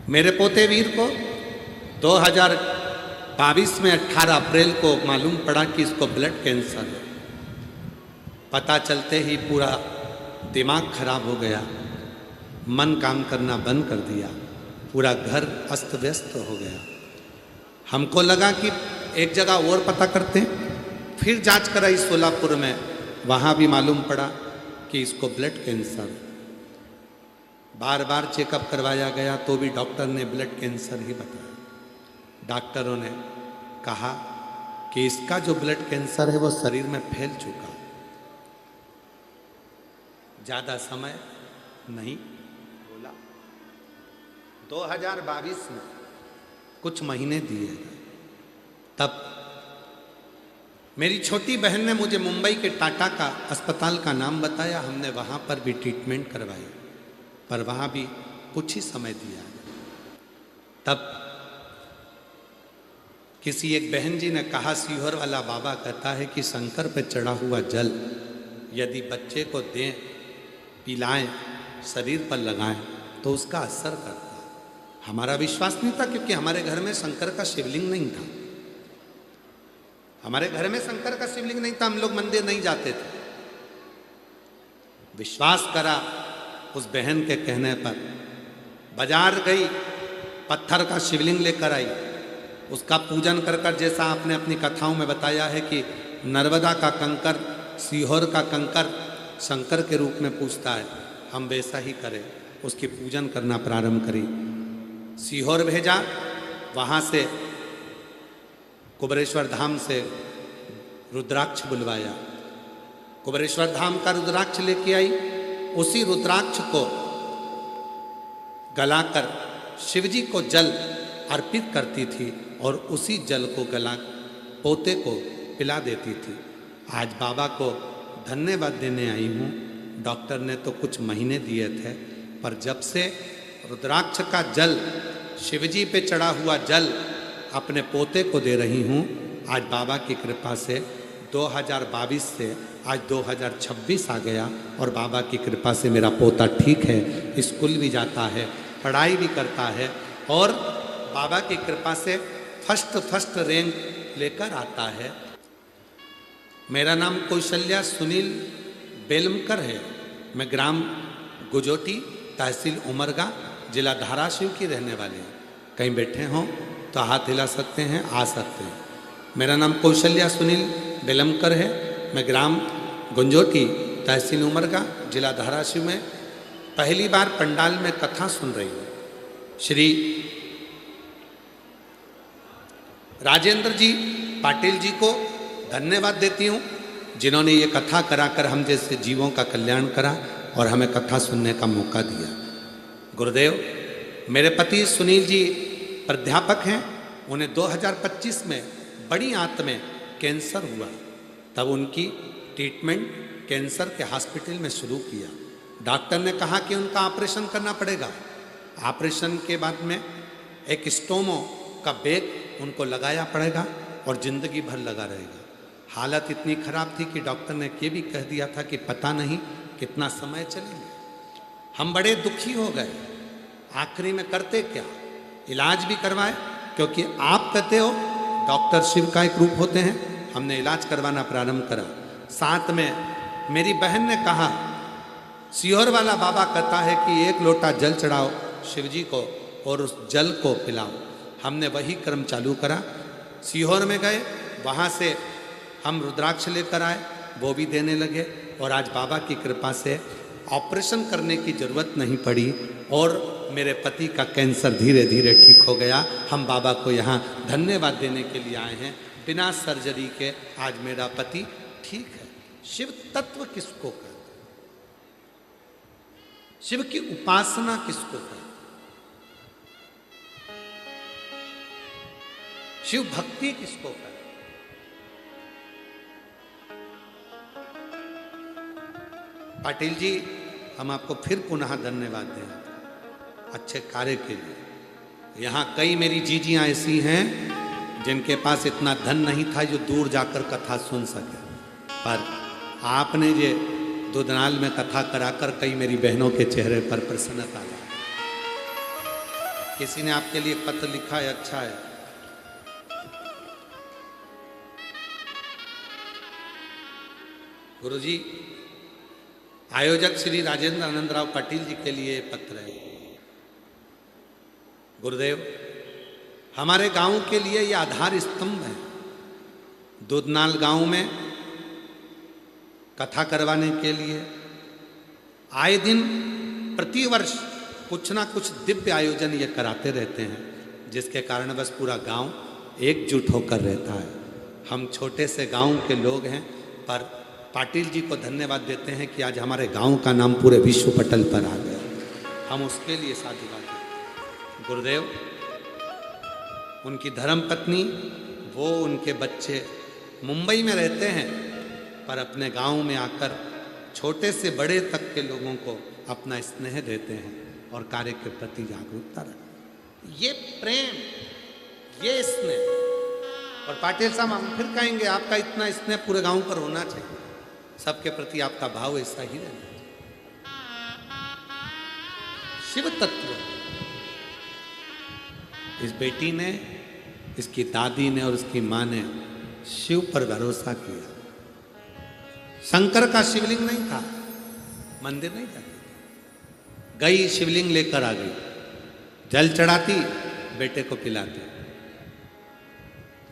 मेरे पोते वीर को 2022 में 18 अप्रैल को मालूम पड़ा कि इसको ब्लड कैंसर है। पता चलते ही पूरा दिमाग खराब हो गया, मन काम करना बंद कर दिया, पूरा घर अस्त व्यस्त हो गया। हमको लगा कि एक जगह और पता करते हैं, फिर जांच कराई सोलापुर में, वहाँ भी मालूम पड़ा कि इसको ब्लड कैंसर। बार बार चेकअप करवाया गया तो भी डॉक्टर ने ब्लड कैंसर ही बताया। डॉक्टरों ने कहा कि इसका जो ब्लड कैंसर है वो शरीर में फैल चुका, ज़्यादा समय नहीं। बोला 2022 में कुछ महीने दिए गए। तब मेरी छोटी बहन ने मुझे मुंबई के टाटा का अस्पताल का नाम बताया, हमने वहाँ पर भी ट्रीटमेंट करवाई, पर वहाँ भी कुछ ही समय दिया। तब किसी एक बहन जी ने कहा, सीहोर वाला बाबा कहता है कि शंकर पे चढ़ा हुआ जल यदि बच्चे को दें, पिलाएं, शरीर पर लगाएं तो उसका असर करता है। हमारा विश्वास नहीं था क्योंकि हमारे घर में शंकर का शिवलिंग नहीं था। हमारे घर में शंकर का शिवलिंग नहीं था, हम लोग मंदिर नहीं जाते थे। विश्वास करा उस बहन के कहने पर, बाजार गई, पत्थर का शिवलिंग लेकर आई, उसका पूजन कर कर, जैसा आपने अपनी कथाओं में बताया है कि नर्मदा का कंकर, सीहोर का कंकर शंकर के रूप में पूजता है, हम वैसा ही करें, उसकी पूजन करना प्रारंभ करी। सीहोर भेजा, वहाँ से कुबरेश्वर धाम से रुद्राक्ष बुलवाया, कुबरेश्वर धाम का रुद्राक्ष लेके आई। उसी रुद्राक्ष को गलाकर शिवजी को जल अर्पित करती थी और उसी जल को गला पोते को पिला देती थी। आज बाबा को धन्यवाद देने आई हूँ। डॉक्टर ने तो कुछ महीने दिए थे, पर जब से रुद्राक्ष का जल, शिवजी पे चढ़ा हुआ जल अपने पोते को दे रही हूँ, आज बाबा की कृपा से 2022 से आज 2026 आ गया और बाबा की कृपा से मेरा पोता ठीक है, स्कूल भी जाता है, पढ़ाई भी करता है और बाबा की कृपा से फर्स्ट रैंक लेकर आता है। मेरा नाम कौशल्या सुनील बेलमकर है। मैं ग्राम गुजोटी, तहसील उमरगा, जिला धाराशिव की रहने वाली हूँ। कहीं बैठे हों तो हाथ हिला सकते हैं, आ सकते हैं। मेरा नाम कौशल्या सुनील बेलमकर है। मैं ग्राम गुंजोटी, तहसील उमरगा, जिला धाराशिव में पहली बार पंडाल में कथा सुन रही हूँ। श्री राजेंद्र जी पाटिल जी को धन्यवाद देती हूँ, जिन्होंने ये कथा कराकर हम जैसे जीवों का कल्याण करा और हमें कथा सुनने का मौका दिया। गुरुदेव, मेरे पति सुनील जी प्राध्यापक हैं। उन्हें 2025 में बड़ी आंत में कैंसर हुआ, तब उनकी ट्रीटमेंट कैंसर के हॉस्पिटल में शुरू किया। डॉक्टर ने कहा कि उनका ऑपरेशन करना पड़ेगा। ऑपरेशन के बाद में एक स्टोमो का बैग उनको लगाया पड़ेगा और ज़िंदगी भर लगा रहेगा। हालत इतनी ख़राब थी कि डॉक्टर ने ये भी कह दिया था कि पता नहीं कितना समय चलेंगे। हम बड़े दुखी हो गए आखिरी में करते क्या, इलाज भी करवाए, क्योंकि आप कहते हो डॉक्टर शिव का एक रूप होते हैं। हमने इलाज करवाना प्रारंभ करा। साथ में मेरी बहन ने कहा, सीहोर वाला बाबा कहता है कि 1 लोटा जल चढ़ाओ शिव जी को और उस जल को पिलाओ। हमने वही क्रम चालू करा। सीहोर में गए, वहाँ से हम रुद्राक्ष लेकर आए, वो भी देने लगे, और आज बाबा की कृपा से ऑपरेशन करने की जरूरत नहीं पड़ी और मेरे पति का कैंसर धीरे धीरे ठीक हो गया। हम बाबा को यहाँ धन्यवाद देने के लिए आए हैं। बिना सर्जरी के आज मेरा पति ठीक है। शिव तत्व किसको कहते, शिव की उपासना किसको कहते, शिव भक्ति किसको कहते। पाटिल जी, हम आपको फिर पुनः धन्यवाद दें अच्छे कार्य के लिए। यहाँ कई मेरी जीजियाँ ऐसी हैं जिनके पास इतना धन नहीं था जो दूर जाकर कथा सुन सके, पर आपने ये दुधनाल में कथा कराकर कई मेरी बहनों के चेहरे पर प्रसन्नता लाई। किसी ने आपके लिए पत्र लिखा है, अच्छा है। गुरुजी, आयोजक श्री राजेंद्र आनंदराव पाटिल जी के लिए पत्र है। गुरुदेव, हमारे गांव के लिए यह आधार स्तंभ है। दूधनाल गांव में कथा करवाने के लिए आए दिन प्रतिवर्ष कुछ ना कुछ दिव्य आयोजन ये कराते रहते हैं, जिसके कारण बस पूरा गांव एकजुट होकर रहता है। हम छोटे से गांव के लोग हैं, पर पाटिल जी को धन्यवाद देते हैं कि आज हमारे गांव का नाम पूरे विश्व पटल पर आ गया। हम उसके लिए साधुवाद देते। गुरुदेव, उनकी धर्मपत्नी, वो उनके बच्चे मुंबई में रहते हैं, पर अपने गांव में आकर छोटे से बड़े तक के लोगों को अपना स्नेह देते हैं और कार्य के प्रति जागरूकता रखते हैं। ये प्रेम, ये स्नेह। और पाटिल साहब, हम फिर कहेंगे आपका इतना स्नेह पूरे गांव पर होना चाहिए। सबके प्रति आपका भाव ऐसा ही रहना चाहिए। शिव तत्व, इस बेटी ने, इसकी दादी ने और उसकी माँ ने शिव पर भरोसा किया। शंकर का शिवलिंग नहीं था, मंदिर नहीं जाती, गई शिवलिंग लेकर आ गई, जल चढ़ाती, बेटे को पिलाती।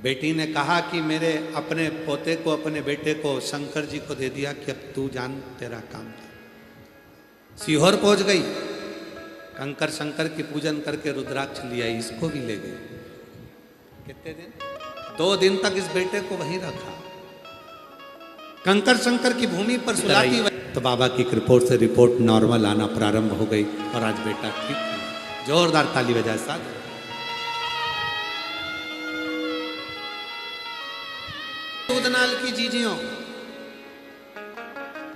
बेटी ने कहा कि मेरे अपने पोते को, अपने बेटे को शंकर जी को दे दिया कि अब तू जान, तेरा काम था। सीहोर पहुंच गई, कंकर शंकर की पूजन करके रुद्राक्ष लिया, इसको भी ले गई। कितने दिन? 2 दिन तक इस बेटे को वहीं रखा। कंकर शंकर की भूमि पर सुलाती, तो बाबा की रिपोर्ट नॉर्मल आना प्रारंभ हो गई और आज बेटा ठीक है। जोरदार ताली बजाए साथ। दूधनाल की जीजियों,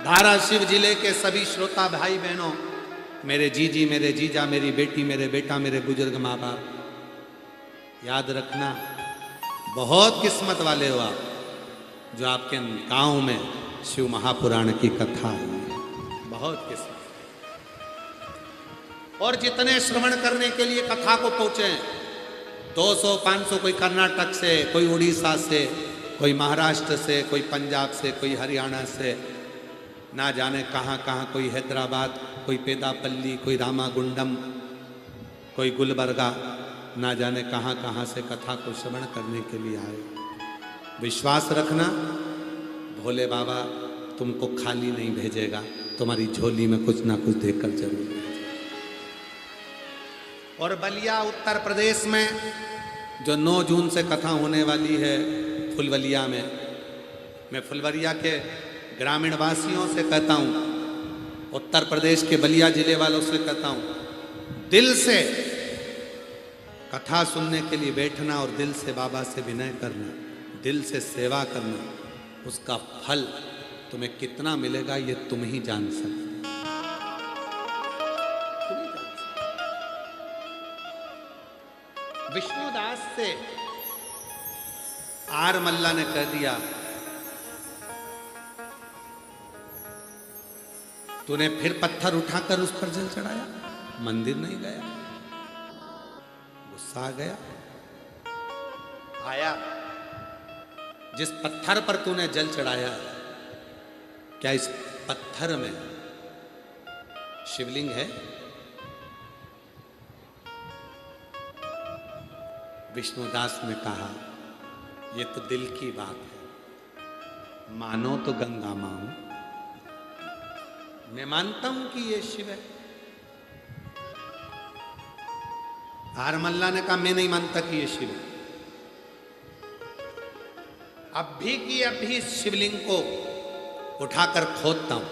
धाराशिव जिले के सभी श्रोता भाई बहनों, मेरे जीजी, मेरे जीजा, मेरी बेटी, मेरे बेटा, मेरे बुजुर्ग माँ बाप, याद रखना, बहुत किस्मत वाले हो आप जो आपके गांव में शिव महापुराण की कथा है। बहुत किस्मत। और जितने श्रवण करने के लिए कथा को पहुंचे, 200-500, कोई कर्नाटक से, कोई उड़ीसा से, कोई महाराष्ट्र से, कोई पंजाब से, कोई हरियाणा से, ना जाने कहाँ कहाँ, कोई हैदराबाद, कोई पेदापल्ली, कोई रामागुंडम, कोई गुलबर्गा, ना जाने कहाँ कहाँ से कथा को श्रवण करने के लिए आए। विश्वास रखना, भोले बाबा तुमको खाली नहीं भेजेगा, तुम्हारी झोली में कुछ ना कुछ देकर जरूर भेजेगा। और बलिया उत्तर प्रदेश में जो 9 जून से कथा होने वाली है फुलवलिया में, मैं फुलवलिया के ग्रामीण वासियों से कहता हूँ, उत्तर प्रदेश के बलिया जिले वालों से कहता हूँ, दिल से कथा सुनने के लिए बैठना और दिल से बाबा से विनय करना, दिल से सेवा करना, उसका फल तुम्हें कितना मिलेगा ये तुम ही जान सकते। विष्णुदास से आर मल्ला ने कह दिया, तूने फिर पत्थर उठाकर उस पर जल चढ़ाया, मंदिर नहीं गया। आ गया। आया, जिस पत्थर पर तूने जल चढ़ाया, क्या इस पत्थर में शिवलिंग है? विष्णुदास ने कहा, ये तो दिल की बात है, मानो तो गंगा मां हूं। मैं मानता हूं कि ये शिव है। आरमल्ला ने कहा, मैं नहीं मानता कि ये शिव है। अब भी की अब भी इस शिवलिंग को उठाकर खोदता हूं,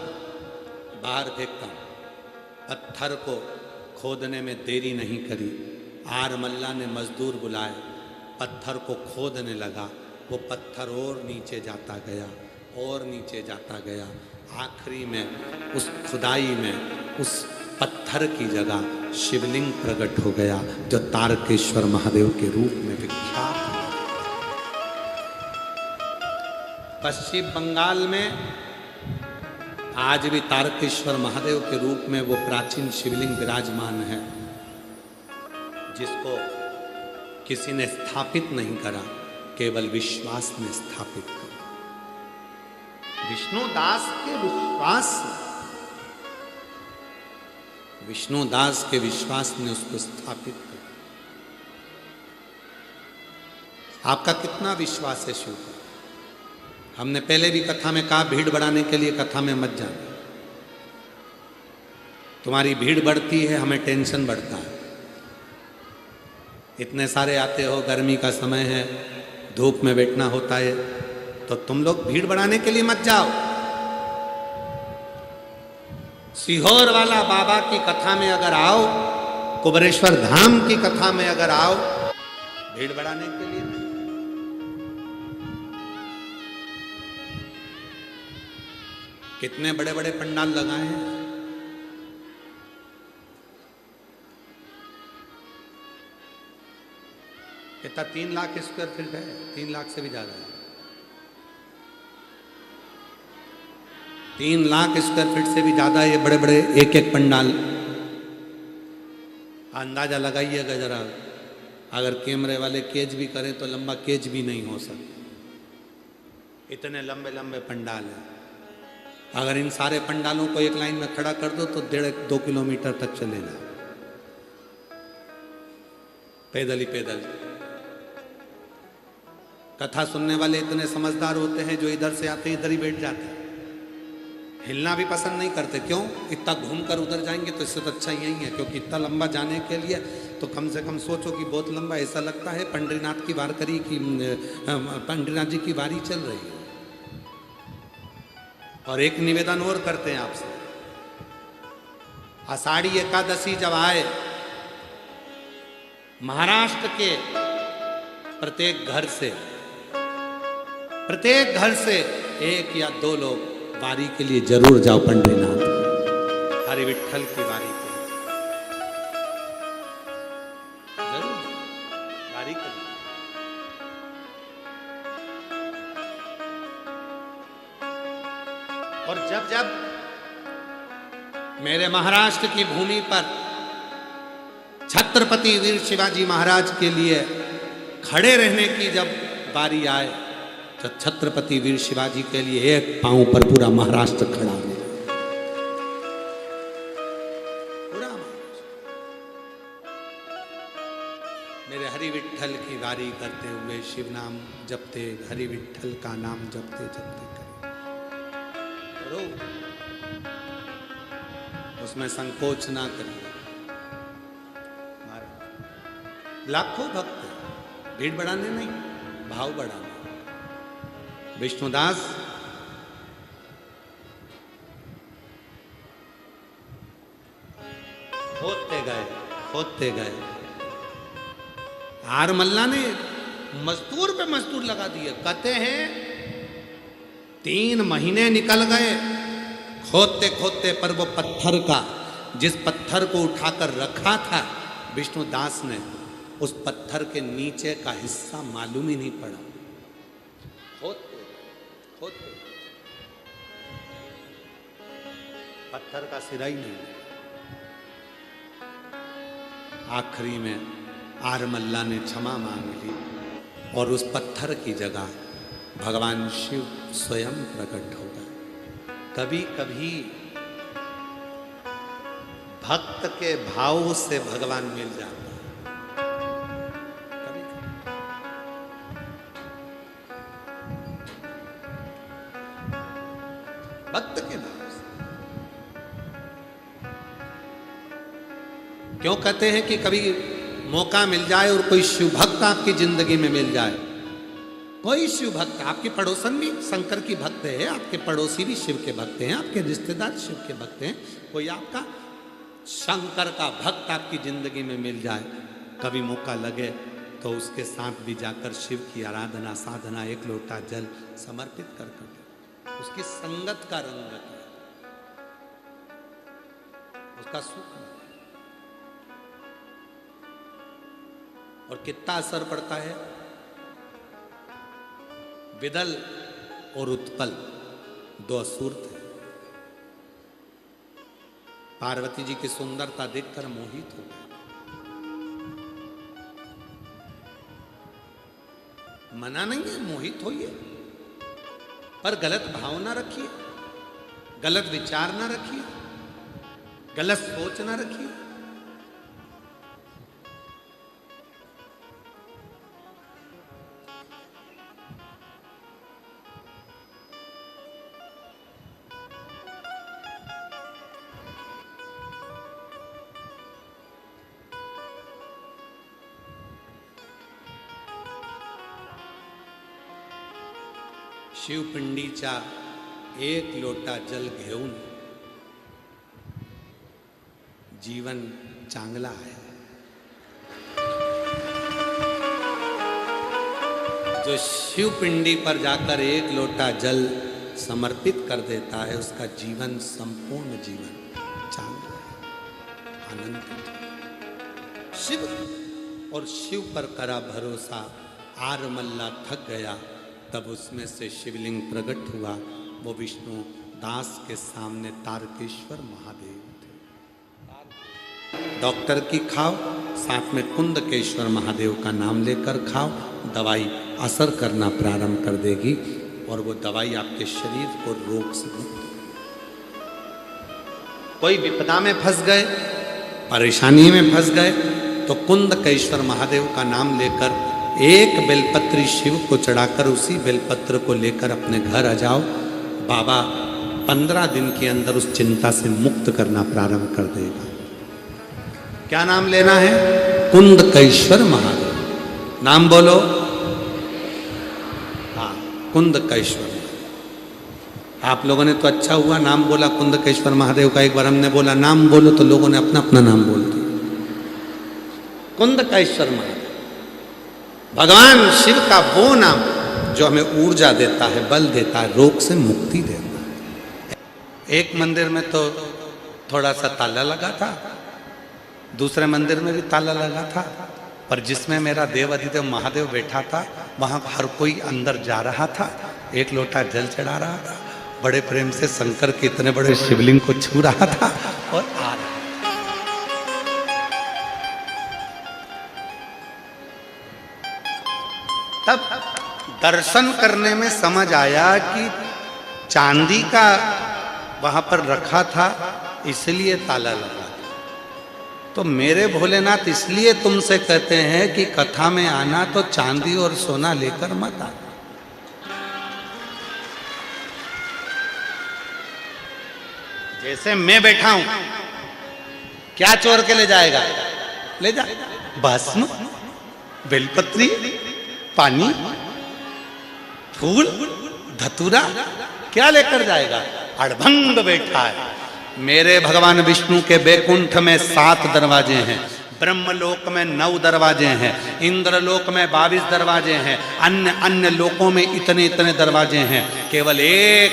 बाहर देखता हूं। पत्थर को खोदने में देरी नहीं करी। आरमल्ला ने मजदूर बुलाए, पत्थर को खोदने लगा। वो पत्थर और नीचे जाता गया, और नीचे जाता गया। आखिरी में उस खुदाई में उस पत्थर की जगह शिवलिंग प्रकट हो गया, जो तारकेश्वर महादेव के रूप में विख्यात है। पश्चिम बंगाल में आज भी तारकेश्वर महादेव के रूप में वो प्राचीन शिवलिंग विराजमान है, जिसको किसी ने स्थापित नहीं करा, केवल विश्वास ने स्थापित करा। विष्णुदास के विश्वास, विष्णुदास के विश्वास ने उसको स्थापित किया। आपका कितना विश्वास है शिव पर? हमने पहले भी कथा में कहा, भीड़ बढ़ाने के लिए कथा में मत जाना। तुम्हारी भीड़ बढ़ती है, हमें टेंशन बढ़ता है। इतने सारे आते हो, गर्मी का समय है, धूप में बैठना होता है, तो तुम लोग भीड़ बढ़ाने के लिए मत जाओ। सीहोर वाला बाबा की कथा में अगर आओ, कुबरेश्वर धाम की कथा में अगर आओ, भीड़ बढ़ाने के लिए नहीं। कितने बड़े बड़े पंडाल लगाए हैं। कितना 3 लाख स्क्वायर फीट है, 3 लाख से भी ज्यादा है। 3 लाख स्क्वायर फीट से भी ज्यादा ये बड़े बड़े एक एक पंडाल। अंदाजा लगाइएगा जरा, अगर कैमरे वाले केज भी करें तो लंबा केज भी नहीं हो सकता, इतने लंबे लंबे पंडाल हैं। अगर इन सारे पंडालों को एक लाइन में खड़ा कर दो तो 1.5-2 किलोमीटर तक चलेगा, पैदल ही पैदल। कथा सुनने वाले इतने समझदार होते हैं, जो इधर से आते इधर ही बैठ जाते हैं, हिलना भी पसंद नहीं करते। क्यों? इतना घूमकर उधर जाएंगे तो इससे तो अच्छा यही है, क्योंकि इतना लंबा जाने के लिए तो कम से कम सोचो कि बहुत लंबा, ऐसा लगता है पंडरीनाथ की वारकरी की, पंडरीनाथ जी की वारी चल रही है। और एक निवेदन और करते हैं आपसे, आषाढ़ी एकादशी जब आए, महाराष्ट्र के प्रत्येक घर से 1 या 2 लोग वारी के लिए जरूर जाओ। पंडरीनाथ हरि विठ्ठल की वारी के जरूर वारी के लिए। और जब जब मेरे महाराष्ट्र की भूमि पर छत्रपति वीर शिवाजी महाराज के लिए खड़े रहने की जब बारी आए, तो छत्रपति वीर शिवाजी के लिए एक पांव पर पूरा महाराष्ट्र खड़ा है। पूरा मेरे हरि विठ्ठल की वारी करते हुए शिव नाम जपते, हरि विठ्ठल का नाम जपते जपते करो, उसमें संकोच ना करिए। लाखों भक्त, भीड़ बढ़ाने नहीं, भाव बढ़ाने। विष्णुदास खोदते गए। आरमल्ला ने मजदूर पे मजदूर लगा दिए। कहते हैं 3 महीने निकल गए खोदते खोदते, पर वो पत्थर का, जिस पत्थर को उठाकर रखा था विष्णुदास ने, उस पत्थर के नीचे का हिस्सा मालूम ही नहीं पड़ा। खोदते पत्थर का सिरा ही नहीं। आखिरी में आरमल्ला ने क्षमा मांग ली और उस पत्थर की जगह भगवान शिव स्वयं प्रकट हो गए। कभी कभी भक्त के भाव से भगवान मिल जाता है। कभी भक्त के भाव से। क्यों कहते हैं कि कभी मौका मिल जाए और कोई शिव भक्त आपकी जिंदगी में मिल जाए, कोई शिव भक्त, आपके पड़ोसन भी शंकर की भक्त है, आपके पड़ोसी भी शिव के भक्त हैं, आपके रिश्तेदार शिव के भक्त हैं, कोई आपका शंकर का भक्त आपकी जिंदगी में मिल जाए, कभी मौका लगे तो उसके साथ भी जाकर शिव की आराधना साधना, एक लोटा जल समर्पित कर उसकी संगत का रंग उसका सुख और कितना असर पड़ता है। विदल और उत्पल दो असुर थे। पार्वती जी की सुंदरता देखकर मोहित हो गए। मना नहीं है, मोहित होइए, पर गलत भाव ना रखिए, गलत विचार ना रखिए, गलत सोच ना रखिए। शिवपिंडीचा एक लोटा जल घेऊन जीवन चांगला आहे। जो शिवपिंडी पर जाकर एक लोटा जल समर्पित कर देता है, उसका जीवन संपूर्ण जीवन चांगला है, आनंदित। शिव और शिव पर करा भरोसा, आरमल्ला थक गया, तब उसमें से शिवलिंग प्रकट हुआ। वो विष्णु दास के सामने तारकेश्वर महादेव थे। डॉक्टर की खाओ, साथ में कुंदकेश्वर महादेव का नाम लेकर खाओ, दवाई असर करना प्रारंभ कर देगी और वो दवाई आपके शरीर को रोग से मुक्त। कोई विपदा में फंस गए, परेशानी में फंस गए, तो कुंदकेश्वर महादेव का नाम लेकर एक बेलपत्री शिव को चढ़ाकर उसी बेलपत्र को लेकर अपने घर आ जाओ। बाबा 15 दिन के अंदर उस चिंता से मुक्त करना प्रारंभ कर देगा। क्या नाम लेना है? कुंदकेश्वर महादेव। नाम बोलो। हाँ, कुंदकेश्वर। आप लोगों ने तो अच्छा हुआ नाम बोला कुंदकेश्वर महादेव का। एक बार हमने बोला नाम बोलो तो लोगों ने अपना अपना नाम बोल दिया। कुंदकेश्वर महादेव भगवान शिव का वो नाम जो हमें ऊर्जा देता है, बल देता है, रोग से मुक्ति देता है। एक मंदिर में तो थोड़ा सा ताला लगा था, दूसरे मंदिर में भी ताला लगा था, पर जिसमें मेरा देव अधिदेव महादेव बैठा था वहां हर कोई अंदर जा रहा था, एक लोटा जल चढ़ा रहा था, बड़े प्रेम से शंकर के इतने बड़े शिवलिंग को छू रहा था और आ रहा। तब दर्शन करने में समझ आया कि चांदी का वहां पर रखा था, इसलिए ताला लगा। तो मेरे भोलेनाथ इसलिए तुमसे कहते हैं कि कथा में आना तो चांदी और सोना लेकर मत आना। जैसे मैं बैठा हूं, क्या चोर के ले जाएगा? ले जा भस्म, बेलपत्री, पानी, फूल, धतूरा, क्या लेकर जाएगा? अड़भंग बैठा है। मेरे भगवान विष्णु के बैकुंठ में 7 दरवाजे हैं, ब्रह्मलोक में 9 दरवाजे हैं, इंद्रलोक में 22 दरवाजे हैं, अन्य अन्य लोकों में इतने इतने दरवाजे हैं। केवल एक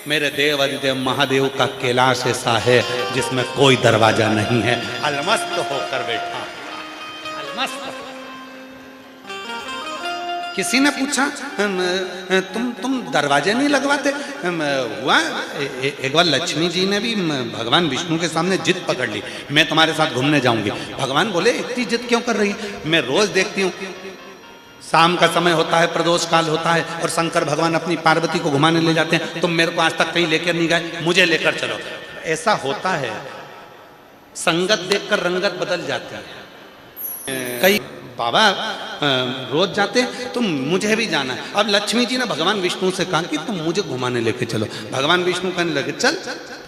मेरे देव अधिदेव महादेव का कैलाश ऐसा है जिसमें कोई दरवाजा नहीं है। अलमस्त होकर बैठा, अलमस्त। किसी ने पूछा तुम दरवाजे नहीं लगवाते? हुआ एक बार लक्ष्मी जी ने भी भगवान विष्णु के सामने जिद पकड़ ली, मैं तुम्हारे साथ घूमने जाऊंगी। भगवान बोले इतनी जिद क्यों कर रही है? मैं रोज देखती हूँ शाम का समय होता है, प्रदोष काल होता है और शंकर भगवान अपनी पार्वती को घुमाने ले जाते हैं, तुम मेरे को आज तक कहीं लेकर नहीं गए, मुझे लेकर चलो। ऐसा होता है, संगत देखकर रंगत बदल जाती है। कई बाबा रोज जाते तुम मुझे भी जाना है। अब लक्ष्मी जी ने भगवान विष्णु से कहा कि तुम मुझे घुमाने लेके चलो। भगवान विष्णु कहने लगे चल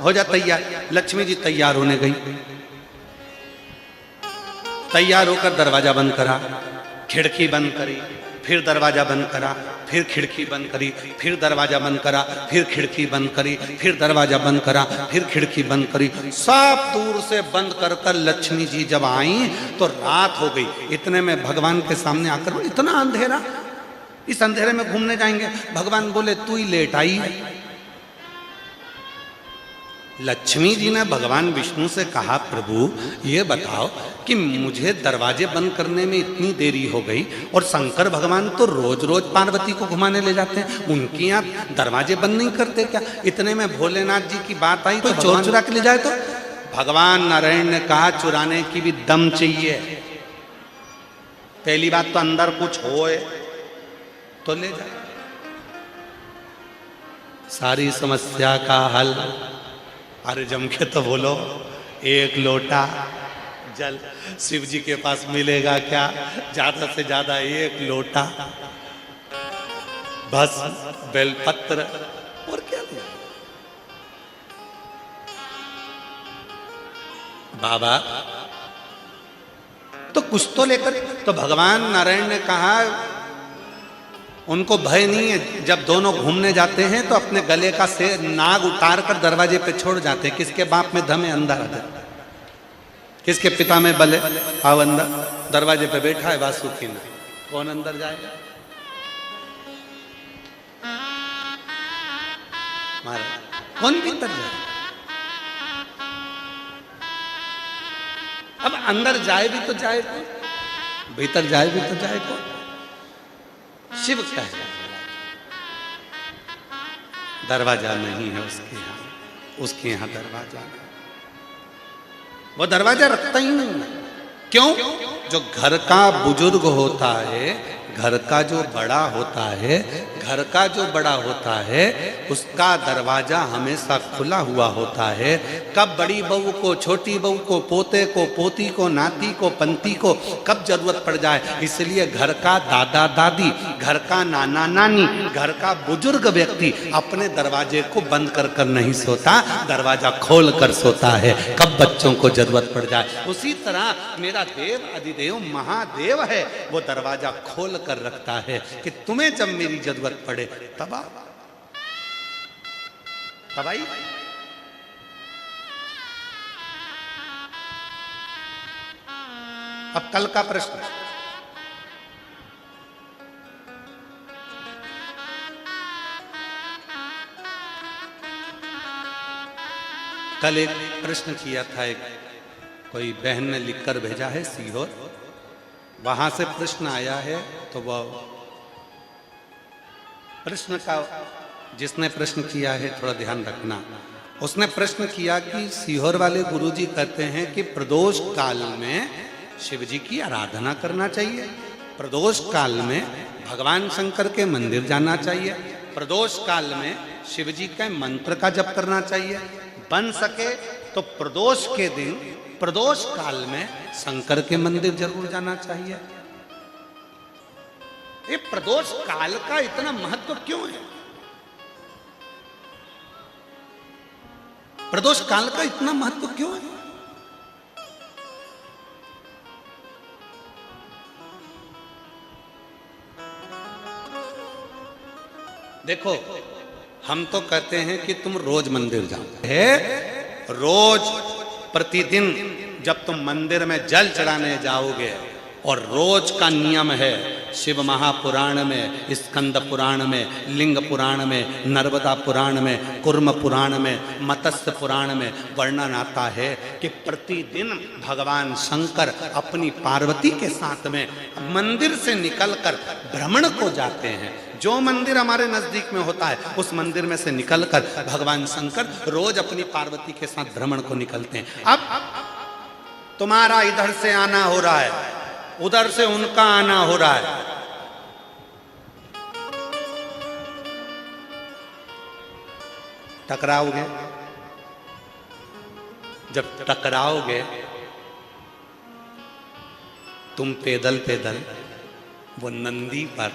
हो जा तैयार। लक्ष्मी जी तैयार होने गई, तैयार होकर दरवाजा बंद करा, खिड़की बंद करी, फिर दरवाजा बंद करा, फिर खिड़की बंद करी, फिर दरवाजा बंद करा, फिर खिड़की बंद करी, फिर दरवाजा बंद करा, फिर खिड़की बंद करी। सब दूर से बंद कर कर लक्ष्मी जी जब आई तो रात हो गई। इतने में भगवान के सामने आकर, इतना अंधेरा, इस अंधेरे में घूमने जाएंगे? भगवान बोले तू ही लेट आई। लक्ष्मी जी ने भगवान विष्णु से कहा प्रभु ये बताओ कि मुझे दरवाजे बंद करने में इतनी देरी हो गई और शंकर भगवान तो रोज रोज पार्वती को घुमाने ले जाते हैं, उनके यहाँ दरवाजे बंद नहीं करते क्या? इतने में भोलेनाथ जी की बात आई तो चोर चुरा के ले जाए तो? भगवान नारायण ने कहा चुराने की भी दम चाहिए। पहली बात तो अंदर कुछ होए तो ले जाए। सारी समस्या का हल, अरे जम के तो बोलो, एक लोटा जल शिव जी के पास मिलेगा क्या? ज्यादा से ज्यादा एक लोटा, बस बेलपत्र, और क्या ले? बाबा तो कुछ तो लेकर। तो भगवान नारायण ने कहा उनको भय नहीं है, जब दोनों घूमने जाते हैं तो अपने गले का से नाग उतार कर दरवाजे पे छोड़ जाते हैं। किसके बाप में दम है अंदर आ जाए, किसके पिता में बल है आओ अंदर। दरवाजे पे बैठा है वासुकी नाग, कौन अंदर जाएगा? महाराज कौन भीतर जाए? अब अंदर जाए भी तो जाए कौन, भीतर जाए भी तो जाए कौन? शिव का है, दरवाजा नहीं है उसके यहाँ, उसके यहाँ दरवाजा है। वो दरवाजा रखता ही नहीं है। क्यों? जो घर का बुजुर्ग होता है, घर का जो बड़ा होता है, घर का जो बड़ा होता है उसका दरवाजा हमेशा खुला हुआ होता है। कब बड़ी बहू को, छोटी बहू को, पोते को, पोती को, नाती को, पंती को कब जरूरत पड़ जाए, इसलिए घर का दादा दादी, घर का नाना नानी, घर का बुजुर्ग व्यक्ति अपने दरवाजे को बंद कर कर नहीं सोता, दरवाजा खोल कर सोता है कब बच्चों को जरूरत पड़ जाए। उसी तरह मेरा देव अधिदेव महादेव है, वो दरवाजा खोल कर रखता है कि तुम्हें जब मेरी जरूरत पड़े तब आई। अब कल का प्रश्न, कल एक प्रश्न किया था, एक कोई बहन ने लिखकर भेजा है सीहोर, वहां से प्रश्न आया है। तो वह प्रश्न का जिसने प्रश्न किया है थोड़ा ध्यान रखना। उसने प्रश्न किया कि सीहोर वाले गुरुजी कहते हैं कि प्रदोष काल में शिव जी की आराधना करना चाहिए, प्रदोष काल में भगवान शंकर के मंदिर जाना चाहिए, प्रदोष काल में शिव जी के मंत्र का जप करना चाहिए, बन सके तो प्रदोष के दिन प्रदोष काल में शंकर के मंदिर जरूर जाना चाहिए। ये प्रदोष काल का इतना महत्व क्यों है? प्रदोष काल का इतना महत्व क्यों है? देखो, हम तो कहते हैं कि तुम रोज मंदिर जाओ, है रोज प्रतिदिन जब तुम मंदिर में जल चढ़ाने जाओगे, और रोज का नियम है शिव महापुराण में, स्कंद पुराण में, लिंग पुराण में, नर्मदा पुराण में, कुर्म पुराण में, मत्स्य पुराण में वर्णन आता है कि प्रतिदिन भगवान शंकर अपनी पार्वती के साथ में मंदिर से निकलकर भ्रमण को जाते हैं। जो मंदिर हमारे नजदीक में होता है उस मंदिर में से निकलकर भगवान शंकर रोज अपनी पार्वती के साथ भ्रमण को निकलते हैं। अब तुम्हारा इधर से आना हो रहा है, उधर से उनका आना हो रहा है, टकराओगे। जब टकराओगे तुम पैदल पैदल वो नंदी पर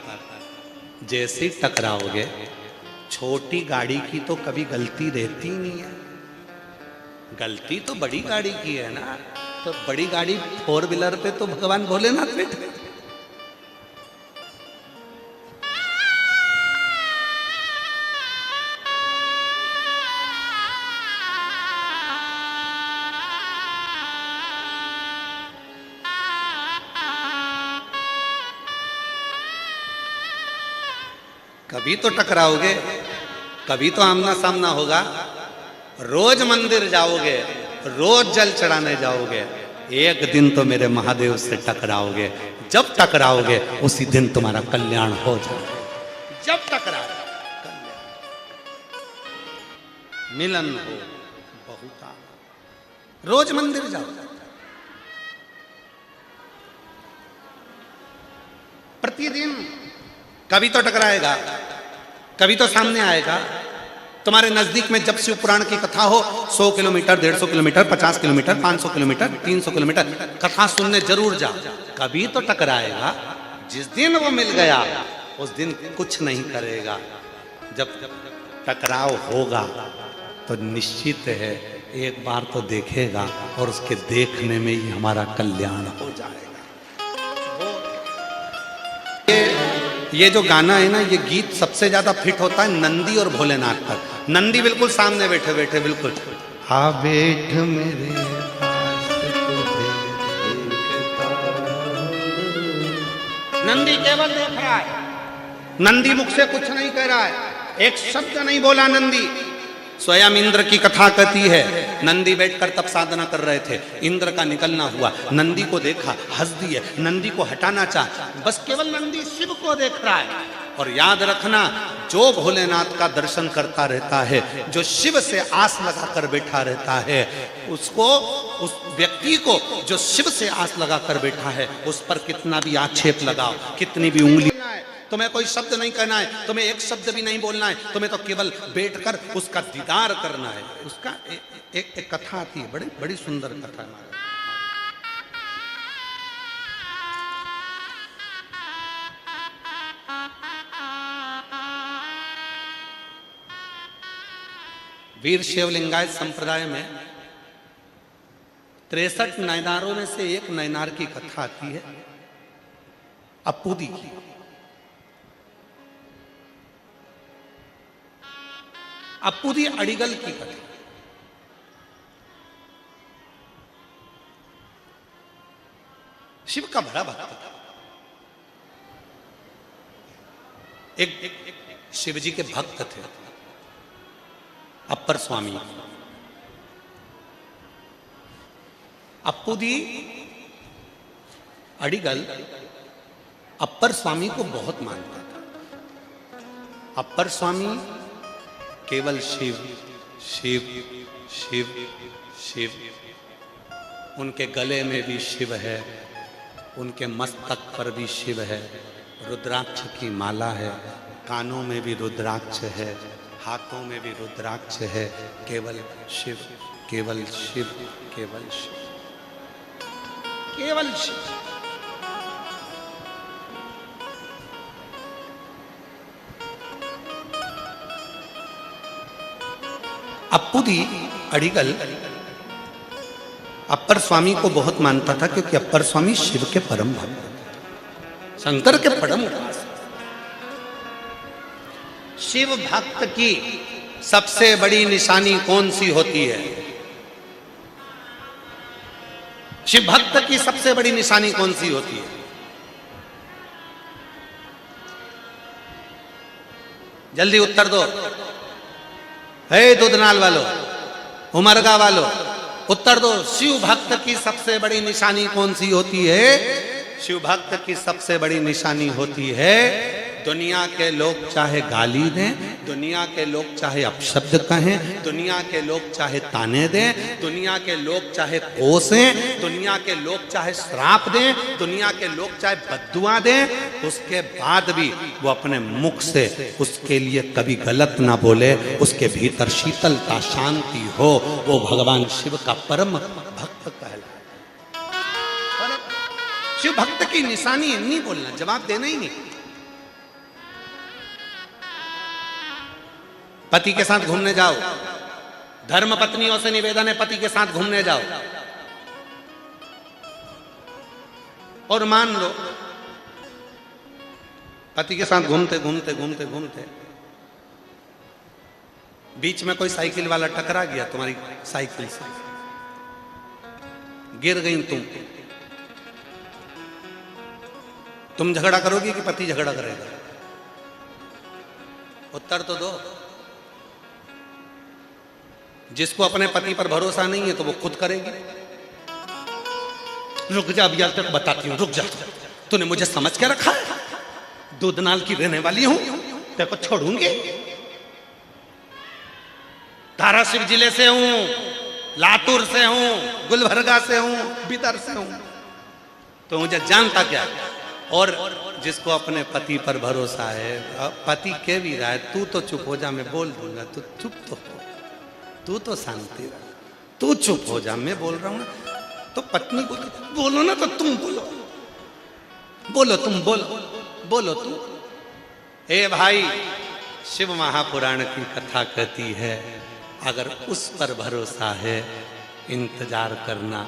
जैसे टकराओगे, छोटी गाड़ी की तो कभी गलती रहती नहीं है, गलती तो बड़ी गाड़ी की है ना। तो बड़ी गाड़ी 4 व्हीलर पे तो भगवान भोलेनाथ बैठे। कभी तो टकराओगे, कभी तो आमना सामना होगा। रोज मंदिर जाओगे, रोज जल चढ़ाने जाओगे, एक दिन तो मेरे महादेव से टकराओगे। जब टकराओगे उसी दिन तुम्हारा कल्याण हो जाएगा। जब टकराओ कल्याण, मिलन हो बहुता। रोज मंदिर जाओ, प्रतिदिन कभी तो टकराएगा, कभी तो सामने आएगा। तुम्हारे नजदीक में जब शिव पुराण की कथा हो, 100 kilometre, 150 kilometre, 50 kilometre, 500 kilometre, 300 kilometre कथा सुनने जरूर जा। कभी तो टकराएगा। जिस दिन वो मिल गया उस दिन कुछ नहीं करेगा। जब टकराव होगा तो निश्चित है एक बार तो देखेगा और उसके देखने में ही हमारा कल्याण हो जाएगा। ये जो गाना है ना, ये गीत सबसे ज्यादा फिट होता है नंदी और भोलेनाथ पर। नंदी बिल्कुल सामने बैठे बैठे बिल्कुल, आ बैठ मेरे पास तुझे देखता। नंदी केवल देख रहा है, नंदी मुख से कुछ नहीं कह रहा है, एक शब्द नहीं बोला नंदी। स्वयं इंद्र की कथा कहती है, नंदी बैठकर तप साधना कर रहे थे, इंद्र का निकलना हुआ, नंदी को देखा, हंस दिए, नंदी को हटाना चाहा, बस केवल नंदी शिव को देख रहा है। और याद रखना, जो भोलेनाथ का दर्शन करता रहता है, जो शिव से आस लगाकर बैठा रहता है, उसको, उस व्यक्ति को जो शिव से आस लगाकर बैठा है, उस पर कितना भी आक्षेप लगाओ, कितनी भी उंगली, तुम्हें कोई शब्द नहीं कहना है, तुम्हें एक शब्द भी नहीं बोलना है, तुम्हें तो केवल बैठकर उसका दीदार करना है। उसका एक कथा आती है, बड़ी बड़ी सुंदर कथा है। वीर शिवलिंगायत संप्रदाय में 63 नैनारों में से एक नैनार की कथा आती है, अप्पूदी की। अप्पूदी अड़िगल की कथा। शिव का बड़ा भक्त था। एक शिव जी के भक्त थे, अप्पर स्वामी। अप्पूदी अड़िगल अप्पर स्वामी को बहुत मानता था। अप्पर स्वामी केवल शिव शिव शिव शिव, उनके गले में भी शिव है, उनके मस्तक पर भी शिव है, रुद्राक्ष की माला है, कानों में भी रुद्राक्ष है, हाथों में भी रुद्राक्ष है। केवल शिव, केवल शिव, केवल शिव, केवल शिव। अप्पूदी अड़िगल अप्पर स्वामी को बहुत मानता था, क्योंकि अप्पर स्वामी शिव के परम भक्त थे, शंकर के परम उपासक। शिव भक्त की सबसे बड़ी निशानी कौन सी होती है? शिव भक्त की सबसे बड़ी निशानी कौन सी होती है? जल्दी उत्तर दो। हे दुधनाल वालों, उमरगा वालों, उत्तर दो। शिव भक्त की सबसे बड़ी निशानी कौन सी होती है? शिव भक्त की सबसे बड़ी निशानी होती है, दुनिया के लोग चाहे गाली दें, दुनिया के लोग चाहे अपशब्द कहें, दुनिया के लोग चाहे ताने दें, दुनिया के लोग चाहे कोसें, दुनिया के लोग चाहे श्राप दें, दुनिया के लोग चाहे बद्दुआ दें, उसके बाद भी वो अपने मुख से उसके लिए कभी गलत ना बोले, उसके भीतर शीतलता शांति हो, वो भगवान शिव का परम भक्त कहलाए। शिव भक्त की निशानी है नहीं बोलना, जवाब देना ही नहीं। पति के साथ घूमने जाओ, धर्म पत्नियों से निवेदन है पति के साथ घूमने जाओ, और मान लो पति के साथ घूमते घूमते घूमते घूमते बीच में कोई साइकिल वाला टकरा गया तुम्हारी साइकिल से, गिर गई तुम झगड़ा करोगी कि पति झगड़ा करेगा? उत्तर तो दो। जिसको अपने पति पर भरोसा नहीं है तो वो खुद करेगी। रुक जा, अभी तक बताती हूं, रुक जा। तूने मुझे समझ के रखा है? दूधनाल की रहने वाली हूं, तेरे को छोड़ूंगी? धाराशिव जिले से हूं, लातूर से हूं, गुलबर्गा से हूं, बिदर से हूं, तो मुझे जानता क्या? और जिसको अपने पति पर भरोसा है, पति कह भी रहा है तू तो चुप हो जा, मैं बोल दूंगा, तू चुप तो हो, तू तो शांति रह, तू चुप हो जा, मैं बोल रहा हूं ना। तो पत्नी बोलो ना, तो तुम बोलो, बोलो तुम, बोलो बोलो तुम। ए भाई, शिव महापुराण की कथा कहती है अगर उस पर भरोसा है, इंतजार करना,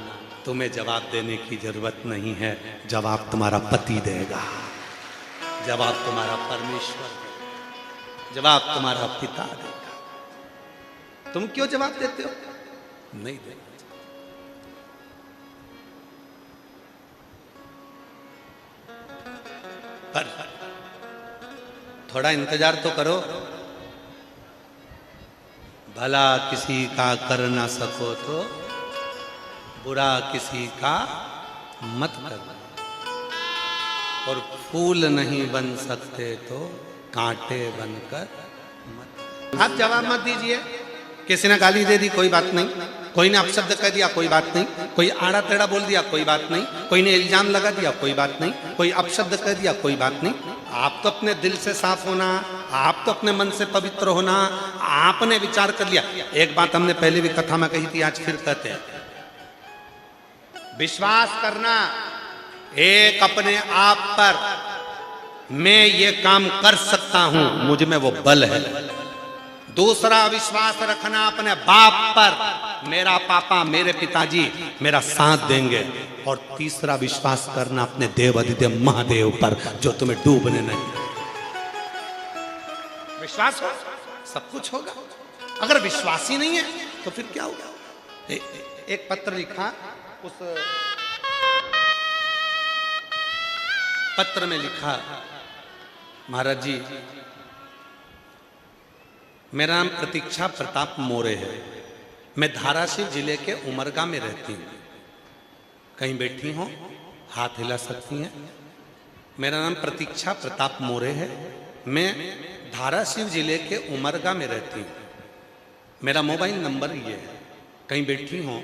तुम्हें जवाब देने की जरूरत नहीं है, जवाब तुम्हारा पति देगा, जवाब तुम्हारा परमेश्वर देगा, जवाब तुम्हारा पिता देगा। तुम क्यों जवाब देते हो? नहीं देगा। पर थोड़ा इंतजार तो करो। भला किसी का कर ना सको तो बुरा किसी का मत करना, और फूल नहीं बन सकते तो कांटे बनकर मत। आप जवाब मत दीजिए। किसी ने गाली दे दी, कोई बात नहीं, कोई ने अपशब्द कह दिया, कोई बात नहीं, कोई आड़ा टेढ़ा बोल दिया, कोई बात नहीं, कोई ने इल्जाम लगा दिया, कोई बात नहीं, कोई अपशब्द कह दिया, कोई बात नहीं। आप तो अपने दिल से साफ होना, आप तो अपने मन से पवित्र होना, आपने विचार कर लिया। एक बात हमने पहले भी कथा में कही थी, आज फिर कहते हैं, विश्वास करना एक अपने आप पर, मैं ये काम कर सकता हूं, मुझ में वो बल है। दूसरा विश्वास रखना अपने बाप पर, मेरा पापा मेरे पिताजी मेरा साथ देंगे। और तीसरा विश्वास करना अपने देव अधिदेव महादेव पर, जो तुम्हें डूबने नहीं। विश्वास हो सब कुछ होगा। अगर विश्वास ही नहीं है तो फिर क्या होगा? एक पत्र लिखा, उस पत्र में लिखा, महाराज जी मेरा नाम प्रतीक्षा प्रताप मोरे है, मैं धाराशिव जिले के उमरगा में रहती हूँ। कहीं बैठी हो हाथ हिला सकती हैं। मेरा नाम प्रतीक्षा प्रताप मोरे है, मैं धाराशिव जिले के उमरगा में रहती हूँ। मेरा मोबाइल नंबर ये है, कहीं बैठी हो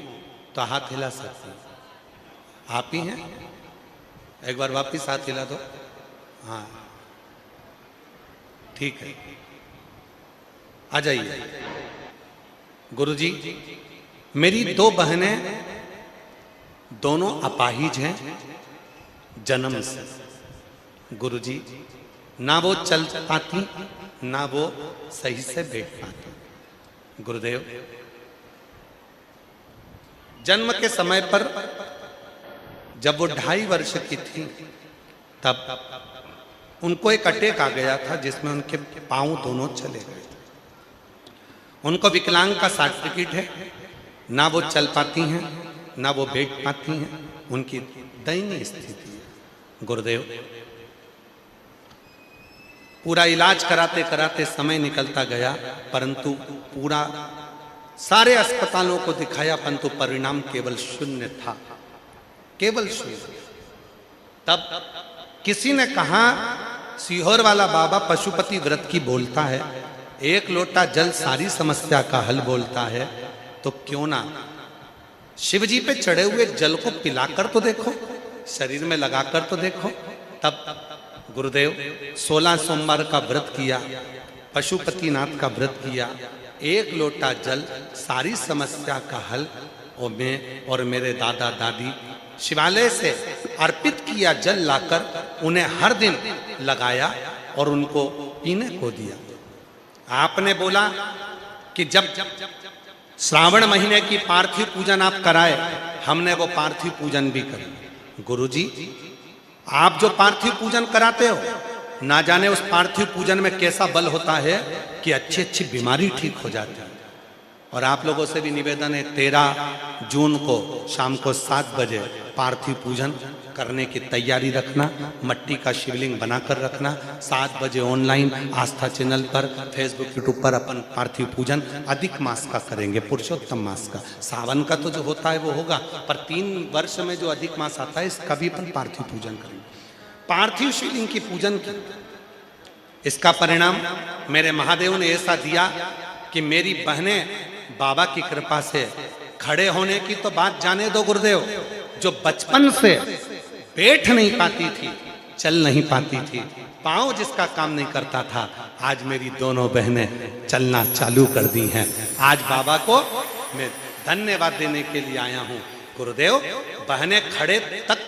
तो हाथ हिला सकती हैं। आप ही हैं? एक बार वापिस हाथ हिला दो। हाँ ठीक है, आ जाइए। गुरुजी, मेरी दो बहनें दोनों अपाहिज हैं जन्म से। गुरुजी, ना वो चल पाती ना वो सही से बैठ पाती। गुरुदेव, जन्म के समय पर जब वो 2.5 वर्ष की थी तब उनको एक अटैक आ गया था, जिसमें उनके पांव दोनों चले गए। उनको विकलांग का सर्टिफिकेट है, ना वो चल पाती हैं ना वो बैठ पाती हैं, उनकी दयनीय स्थिति है। गुरुदेव, पूरा इलाज कराते कराते समय निकलता गया, परंतु पूरा सारे अस्पतालों को दिखाया, परंतु परिणाम केवल शून्य था, केवल शून्य। तब किसी ने कहा, सीहोर वाला बाबा पशुपति व्रत की बोलता है, एक लोटा जल सारी समस्या का हल बोलता है, तो क्यों ना शिवजी पे चढ़े हुए जल को पिलाकर तो देखो, शरीर में लगाकर तो देखो। तब गुरुदेव 16 सोमवार का व्रत किया, पशुपतिनाथ का व्रत किया, एक लोटा जल सारी समस्या का हल, और मैं और मेरे दादा दादी शिवालय से अर्पित किया जल लाकर उन्हें हर दिन लगाया और उनको पीने को दिया। आपने बोला कि जब श्रावण महीने की पार्थिव पूजन आप कराए, हमने वो पार्थिव पूजन भी करी। गुरुजी, आप जो पार्थिव पूजन कराते हो, ना जाने उस पार्थिव पूजन में कैसा बल होता है कि अच्छी अच्छी बीमारी ठीक हो जाती है। और आप लोगों से भी निवेदन है, 13 जून को शाम को 7 बजे पार्थिव पूजन करने की तैयारी रखना, मट्टी का शिवलिंग बनाकर रखना। 7 बजे ऑनलाइन आस्था चैनल पर, फेसबुक यूट्यूब पर अपन पार्थिव पूजन अधिक मास का करेंगे, पुरुषोत्तम मास का। सावन का तो जो होता है वो होगा, पर 3 वर्ष में जो अधिक मास आता है इसका भी अपन पार्थिव पूजन करेंगे। पार्थिव शिवलिंग की पूजन की, इसका परिणाम मेरे महादेव ने ऐसा दिया कि मेरी बहनें बाबा की कृपा से खड़े होने की तो बात जाने दो गुरुदेव, जो बचपन से बैठ नहीं पाती थी, चल नहीं पाती थी, पांव जिसका काम नहीं करता था, आज मेरी दोनों बहनें चलना चालू कर दी हैं। आज बाबा को मैं धन्यवाद देने के लिए आया हूं। गुरुदेव, बहनें खड़े तक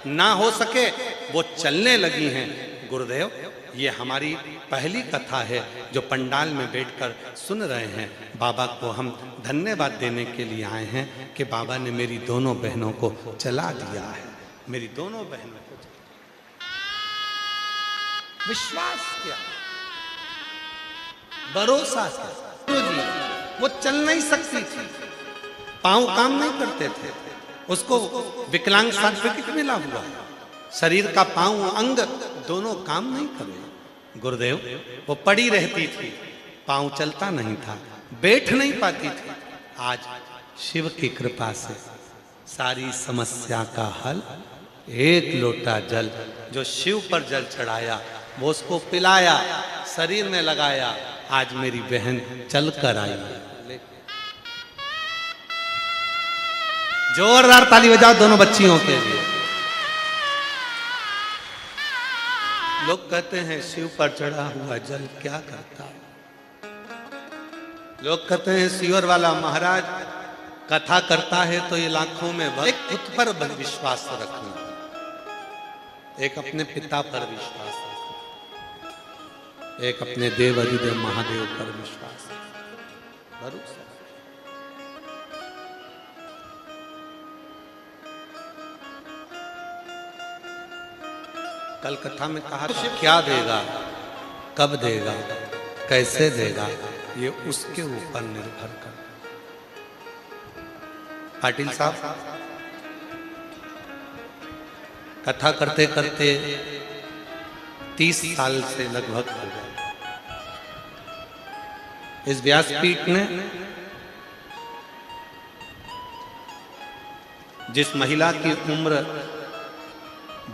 ना हो सके वो चलने लगी हैं। गुरुदेव, ये हमारी पहली कथा है जो पंडाल में बैठकर सुन रहे हैं। बाबा को हम धन्यवाद देने के लिए आए हैं कि बाबा ने मेरी दोनों बहनों को चला दिया है, मेरी दोनों बहनों को। विश्वास क्या, भरोसा क्या। जी, वो चल नहीं सकती थी, पांव काम नहीं करते थे, उसको विकलांग सर्टिफिकेट मिला हुआ, शरीर का पांव अंग दोनों काम नहीं करे। गुरुदेव, वो पड़ी रहती थी, पांव चलता नहीं था, बैठ नहीं पाती थी। आज शिव की कृपा से सारी समस्या का हल, एक लोटा जल जो शिव पर जल चढ़ाया, वो उसको पिलाया, शरीर में लगाया, आज मेरी बहन चल कर आई है। जोरदार ताली बजाओ दोनों बच्चियों के लिए। लोग कहते हैं शिव पर चढ़ा हुआ जल क्या करता है। लोग कहते हैं सीहोर वाला महाराज कथा करता है तो ये लाखों में भक्त खुद पर विश्वास रखना, एक अपने पिता पर विश्वास रखना, एक अपने देव अधिदेव महादेव पर विश्वास भरोसा। कल कथा में कहा क्या देगा, कब देगा, कैसे देगा, ये उसके ऊपर निर्भर करता। पाटिल साहब कथा करते करते 30 साल से लगभग हो गए। इस व्यासपीठ ने जिस महिला की उम्र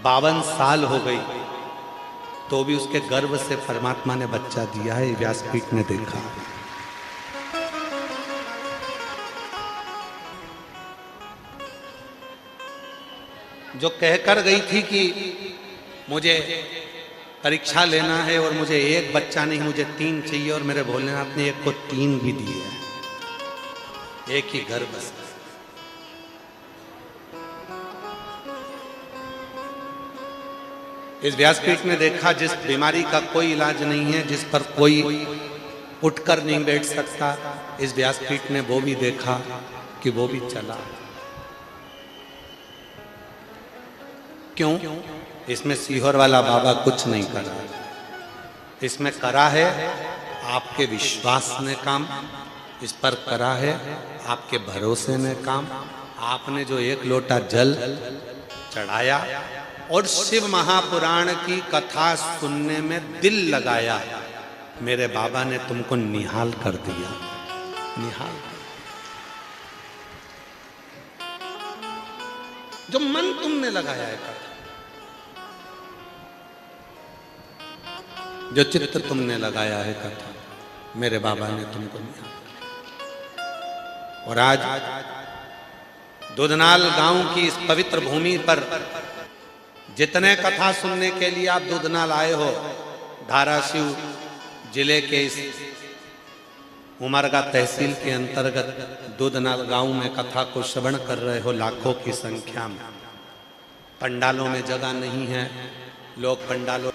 52 साल हो गई तो भी उसके गर्भ से परमात्मा ने बच्चा दिया है, व्यासपीठ ने देखा। जो कहकर गई थी कि मुझे परीक्षा लेना है और मुझे एक बच्चा नहीं मुझे 3 चाहिए, और मेरे भोलेनाथ ने एक को 3 भी दिए हैं, एक ही गर्भ से। इस व्यासपीठ ने देखा जिस बीमारी का कोई इलाज नहीं है, जिस पर कोई उठकर नहीं बैठ सकता, इस व्यासपीठ ने वो भी देखा कि वो भी चला। क्यों? इसमें सीहोर वाला बाबा कुछ नहीं करा, इसमें करा है आपके विश्वास ने काम, इस पर करा है आपके भरोसे ने काम। आपने जो एक लोटा जल चढ़ाया और शिव महापुराण की कथा सुनने में दिल लगाया, मेरे बाबा ने तुमको निहाल कर दिया। निहाल, जो मन तुमने लगाया है कथा, जो चित्त तुमने लगाया है कथा, मेरे बाबा ने तुमको निहाल। और आज दुधनाल गांव की इस पवित्र भूमि पर जितने कथा सुनने के लिए आप दुधनाल आए हो, धाराशिव जिले के इस उमरगा तहसील के अंतर्गत दुधनाल गांव में कथा को श्रवण कर रहे हो लाखों की संख्या में। पंडालों में जगह नहीं है, लोग पंडालों